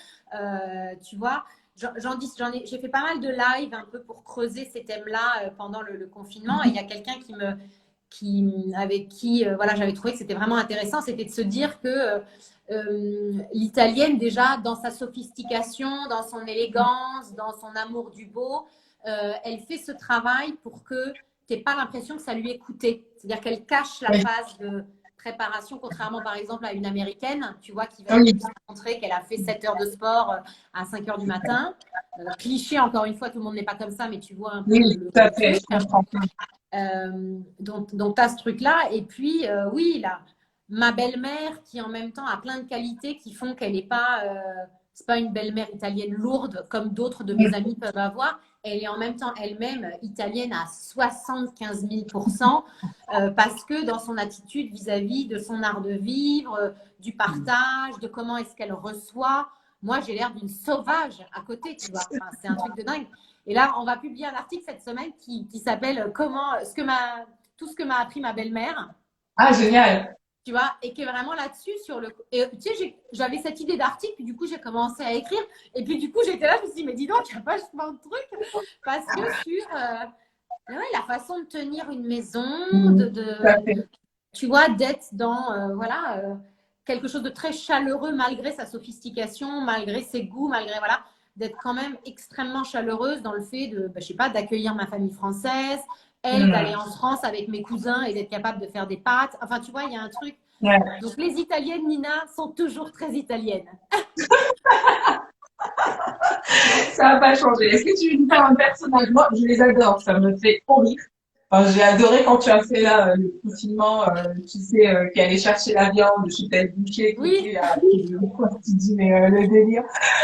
tu vois. J'ai fait pas mal de live un peu pour creuser ces thèmes-là pendant le confinement. Et il y a quelqu'un avec qui voilà, j'avais trouvé que c'était vraiment intéressant, c'était de se dire que l'italienne, déjà, dans sa sophistication, dans son élégance, dans son amour du beau, elle fait ce travail pour que tu n'aies pas l'impression que ça lui est coûté. C'est-à-dire qu'elle cache la Ouais. phase de préparation, contrairement par exemple à une américaine, tu vois, qui va Oui, montrer qu'elle a fait 7 heures de sport à 5 heures du matin. Cliché, encore une fois, tout le monde n'est pas comme ça, mais tu vois un peu oui, tout à fait, truc. je comprends. Donc tu as ce truc-là. Et puis, oui, là, ma belle-mère qui en même temps a plein de qualités qui font qu'elle n'est pas, c'est pas une belle-mère italienne lourde comme d'autres de mes amis peuvent avoir. Elle est en même temps elle-même italienne à 75 000 parce que dans son attitude vis-à-vis de son art de vivre, du partage, de comment est-ce qu'elle reçoit. Moi, j'ai l'air d'une sauvage à côté, tu vois. Enfin, c'est un truc de dingue. Et là, on va publier un article cette semaine qui s'appelle tout ce que m'a appris ma belle-mère, Ah, génial. tu vois, et qui est vraiment là-dessus sur le. Et tu sais, j'avais cette idée d'article, puis du coup, j'ai commencé à écrire, et puis du coup, j'étais là, je me suis dit, mais dis donc, il y a vachement de trucs, parce que sur ouais, la façon de tenir une maison, Tout à fait. tu vois, d'être dans, voilà. Quelque chose de très chaleureux malgré sa sophistication, malgré ses goûts, malgré voilà, d'être quand même extrêmement chaleureuse dans le fait de, je sais pas, d'accueillir ma famille française, elle d'aller en France avec mes cousins et d'être capable de faire des pâtes. Enfin, tu vois, il y a un truc. Ouais. Donc les Italiennes, Nina, sont toujours très italiennes. Ça n'a pas changé. Est-ce que tu veux nous faire un personnage? Moi, je les adore. Ça me fait trop rire. Enfin, j'ai adoré quand tu as fait là le confinement, tu sais, qui allait chercher la viande chez tel boucher, qui Oui, était là, tu te dis mais le délire.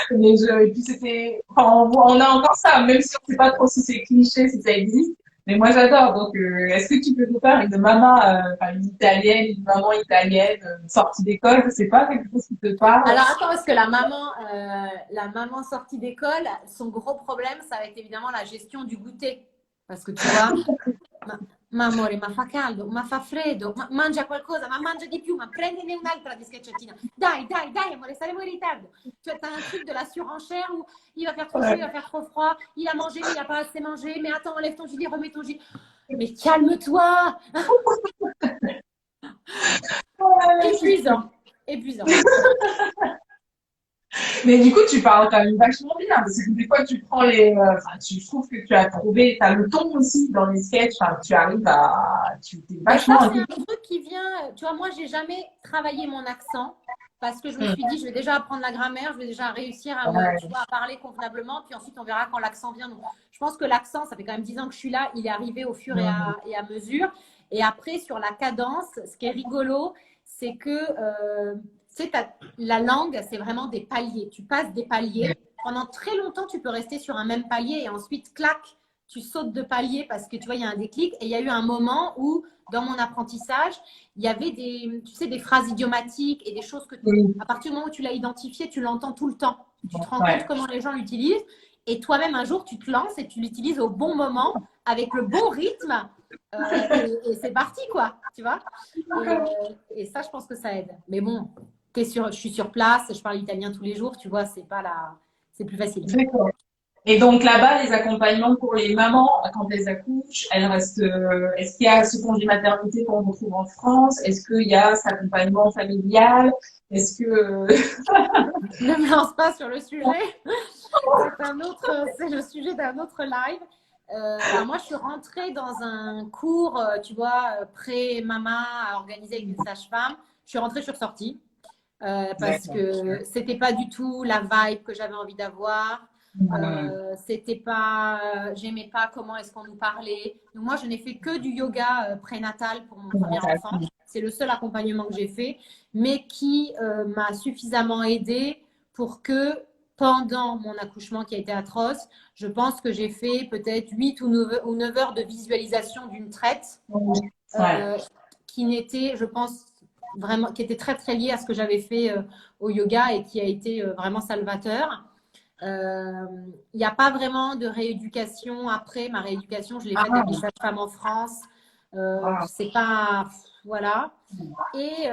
Et puis c'était, enfin, on a encore ça, même si on sait pas trop si c'est cliché, si ça existe. Mais moi j'adore. Donc, est-ce que tu peux nous faire une maman, enfin une italienne, une maman italienne, sortie d'école, je sais pas, quelque chose qui te parle? alors attends, parce que la maman sortie d'école, son gros problème, ça va être évidemment la gestion du goûter. Parce que tu vois, ma amore, ma fa caldo, ma fa freddo, mangia qualcosa, ma mangia di più, ma prendine un'altra di schiacciatina. Dai, dai, dai, amore, saremo in ritardo. Tu as un truc de la surenchère où il va faire trop chaud, il va faire trop froid, il a mangé, mais il n'a pas assez mangé, mais attends, enlève ton gilet, remets ton gilet. Mais calme-toi! Épuisant, épuisant. Mais du coup, tu parles quand même vachement bien, parce que des fois, tu prends enfin, je trouve que tu as trouvé, t'as le ton aussi dans les sketchs, enfin, tu t'es Ben ça, vachement c'est un intelligent. truc qui vient. Tu vois, moi, j'ai jamais travaillé mon accent parce que je me suis dit, je vais déjà apprendre la grammaire, je vais déjà réussir tu Ouais. vois, à parler convenablement, puis ensuite on verra quand l'accent vient. Donc, je pense que l'accent, ça fait quand même 10 ans que je suis là, il est arrivé au fur et à mesure. Et après, sur la cadence, ce qui est rigolo, c'est que tu sais, la langue, c'est vraiment des paliers. Tu passes des paliers. Pendant très longtemps, tu peux rester sur un même palier et ensuite, clac, tu sautes de palier parce que tu vois, il y a un déclic. Et il y a eu un moment où dans mon apprentissage, il y avait tu sais, des phrases idiomatiques et des choses que, Oui. à partir du moment où tu l'as identifié, tu l'entends tout le temps. Tu te rends compte Ouais. comment les gens l'utilisent. Et toi-même, un jour, tu te lances et tu l'utilises au bon moment, avec le bon rythme. Et c'est parti, quoi. Tu vois et ça, je pense que ça aide. Mais bon, je suis sur place, je parle italien tous les jours, tu vois, c'est plus facile. D'accord. Et donc là-bas, les accompagnements pour les mamans quand elles accouchent, elles restent. Est-ce qu'il y a ce congé maternité qu'on retrouve en France? Est-ce qu'il y a cet accompagnement familial? Est-ce que Ne me lance pas sur le sujet. C'est le sujet d'un autre live. Alors moi, je suis rentrée dans un cours, tu vois, pré-mama organisé avec une sage-femme. Je suis rentrée, je suis ressortie parce D'accord. que c'était pas du tout la vibe que j'avais envie d'avoir. C'était pas, j'aimais pas comment est-ce qu'on nous parlait. Donc moi, je n'ai fait que du yoga prénatal pour mon premier enfant. C'est le seul accompagnement que j'ai fait, mais qui m'a suffisamment aidée pour que pendant mon accouchement qui a été atroce. Je pense que j'ai fait peut-être 8 ou 9 heures de visualisation d'une traite Ouais. qui n'était, je pense, vraiment, qui était très, très liée à ce que j'avais fait au yoga et qui a été vraiment salvateur. Il n'y a pas vraiment de rééducation après. Ma rééducation, je l'ai faite avec les sages-femmes en France. C'est pas… Voilà. Et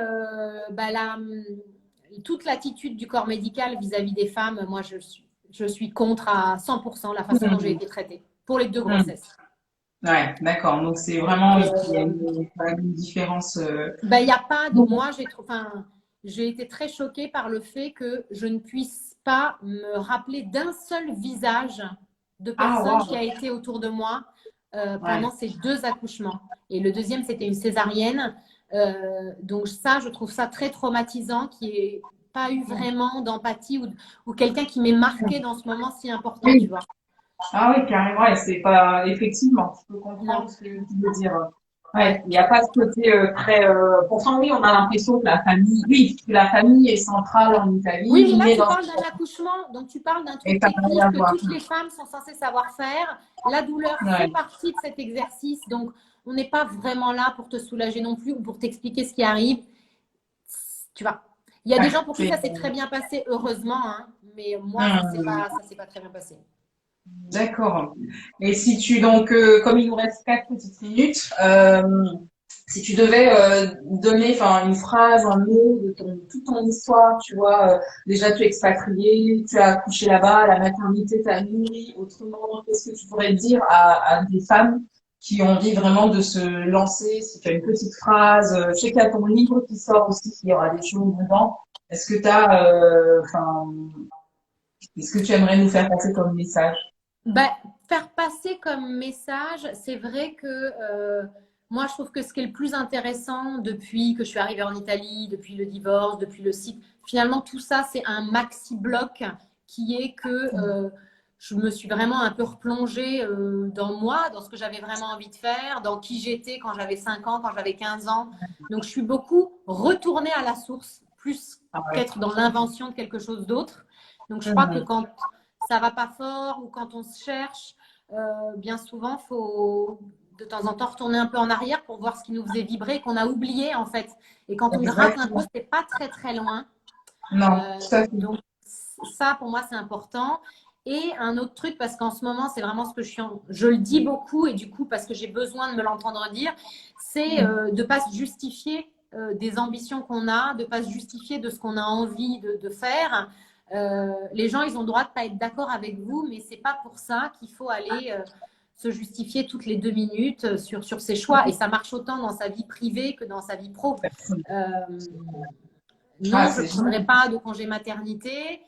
toute l'attitude du corps médical vis-à-vis des femmes, moi, je suis contre à 100% la façon dont j'ai été traitée pour les 2 grossesses. Ouais, d'accord. Donc, c'est vraiment, il y a une différence. Ben, il n'y a pas de… Moi, j'ai été très choquée par le fait que je ne puisse pas me rappeler d'un seul visage de personne qui a été autour de moi pendant ces 2 accouchements. Et le deuxième, c'était une césarienne. Donc ça, je trouve ça très traumatisant qu'il n'y ait pas eu vraiment d'empathie ou quelqu'un qui m'ait marqué dans ce moment si important, tu vois. Ah oui, carrément, ouais, c'est pas, effectivement, je peux comprendre ce que tu veux dire. Ouais, il n'y a pas ce côté très, pourtant oui, on a l'impression que que la famille est centrale en Italie, oui, mais là, tu parles d'un accouchement, donc tu parles d'un truc technique que voir. toutes les femmes sont censées savoir faire. La douleur fait partie de cet exercice, donc on n'est pas vraiment là pour te soulager non plus ou pour t'expliquer ce qui arrive. Tu vois, il y a des gens pour qui ça s'est très bien passé, heureusement, hein, mais moi, ça s'est pas très bien passé. D'accord. Et si tu donc, comme il nous reste 4 petites minutes, si tu devais donner, enfin, une phrase, un mot de toute ton histoire, tu vois, déjà tu es expatrié, tu as accouché là-bas, la maternité t'a nourri autrement, qu'est-ce que tu pourrais dire à des femmes qui ont envie vraiment de se lancer? Si tu as une petite phrase, je sais qu'il y a ton livre qui sort aussi, il y aura des choses dedans. Est-ce que tu as, est-ce que tu aimerais nous faire passer comme message? Ben, faire passer comme message, c'est vrai que moi, je trouve que ce qui est le plus intéressant depuis que je suis arrivée en Italie, depuis le divorce, depuis le site, finalement, tout ça, c'est un maxi-bloc qui est que je me suis vraiment un peu replongée dans moi, dans ce que j'avais vraiment envie de faire, dans qui j'étais quand j'avais 5 ans, quand j'avais 15 ans. Donc, je suis beaucoup retournée à la source, plus qu'être dans l'invention de quelque chose d'autre. Donc, je crois que quand ça va pas fort ou quand on se cherche, bien souvent, faut de temps en temps retourner un peu en arrière pour voir ce qui nous faisait vibrer, qu'on a oublié en fait. Et quand on gratte un peu, c'est pas très très loin. Non, donc ça, pour moi, c'est important. Et un autre truc, parce qu'en ce moment, c'est vraiment ce que je le dis beaucoup et du coup, parce que j'ai besoin de me l'entendre dire, c'est de ne pas se justifier des ambitions qu'on a, de ne pas se justifier de ce qu'on a envie de faire. Les gens, ils ont le droit de pas être d'accord avec vous, mais c'est pas pour ça qu'il faut aller se justifier toutes les 2 minutes sur ses choix. Et ça marche autant dans sa vie privée que dans sa vie pro. Non, je ne prendrai pas de congé maternité.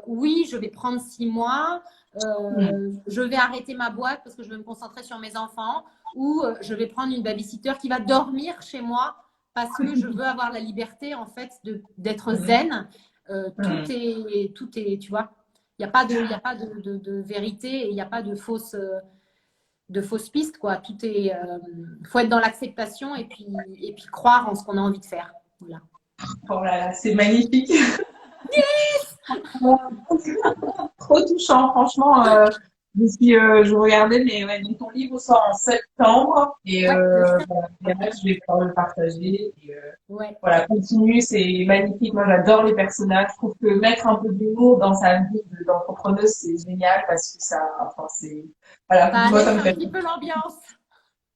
Oui, je vais prendre 6 mois. Je vais arrêter ma boîte parce que je vais me concentrer sur mes enfants. Ou je vais prendre une babysitter qui va dormir chez moi parce que je veux avoir la liberté en fait d'être zen. Tout est, tu vois, il n'y a pas de vérité et il n'y a pas de fausse pistes, quoi. Tout est, faut être dans l'acceptation et puis croire en ce qu'on a envie de faire. Voilà. Oh là là, c'est magnifique. Yes. Trop touchant, franchement. Je regardais, mais ouais, donc ton livre sort en septembre et voilà, je vais pouvoir le partager. Et, voilà, continue, c'est magnifique. Moi, j'adore les personnages. Je trouve que mettre un peu d'humour dans sa vie d'entrepreneuse, c'est génial parce que ça, enfin, c'est, voilà, moi, ça me fait un petit peu l'ambiance.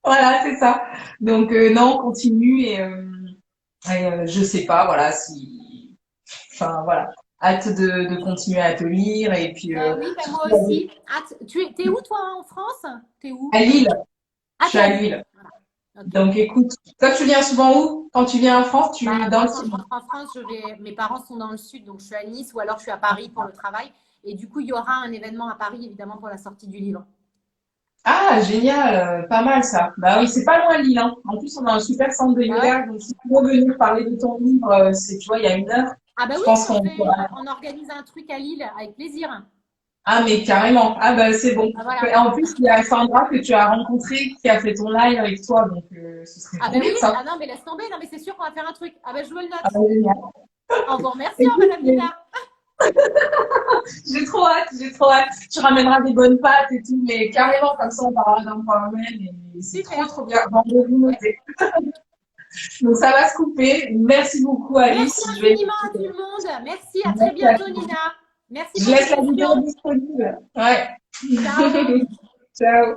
Voilà, c'est ça. Donc, non, continue et je sais pas, voilà, enfin, voilà. Hâte de continuer à te lire et puis oui, moi aussi. T'es où toi en France? T'es où? à Lille. Je suis à Lille. Voilà. Okay. Donc écoute, toi tu viens souvent où? Quand tu viens en France, tu es dans le sud? En France, mes parents sont dans le sud, donc je suis à Nice ou alors je suis à Paris pour le travail. Et du coup, il y aura un événement à Paris, évidemment, pour la sortie du livre. Ah, génial, pas mal ça. Bah oui, c'est pas loin de Lille, hein. En plus, on a un super centre de yoga, donc si tu veux venir parler de ton livre, tu vois, il y a 1 heure. Ah bah je oui, pense on organise un truc à Lille avec plaisir. Ah, mais carrément. Ah, bah, c'est bon. Ah, voilà. En plus, il y a Sandra que tu as rencontrée qui a fait ton live avec toi, donc ce serait bah bien oui. ça. Ah non, mais laisse tomber. Non, mais c'est sûr qu'on va faire un truc. Ah bah je me le note. Ah, bah, génial. On vous remercie, Madame Lina. J'ai trop hâte, j'ai trop hâte. Tu ramèneras des bonnes pâtes et tout, mais carrément, comme ça, on parlera d'empowerment et c'est Super. trop bien. Vendredi noté. Donc, ça va se couper. Merci beaucoup, Alice. Merci infiniment à tout le monde. Merci, à très Merci à bientôt, toi. Nina. Merci Je pour laisse tes la vidéo questions. disponible. Ouais. Ciao. Ciao.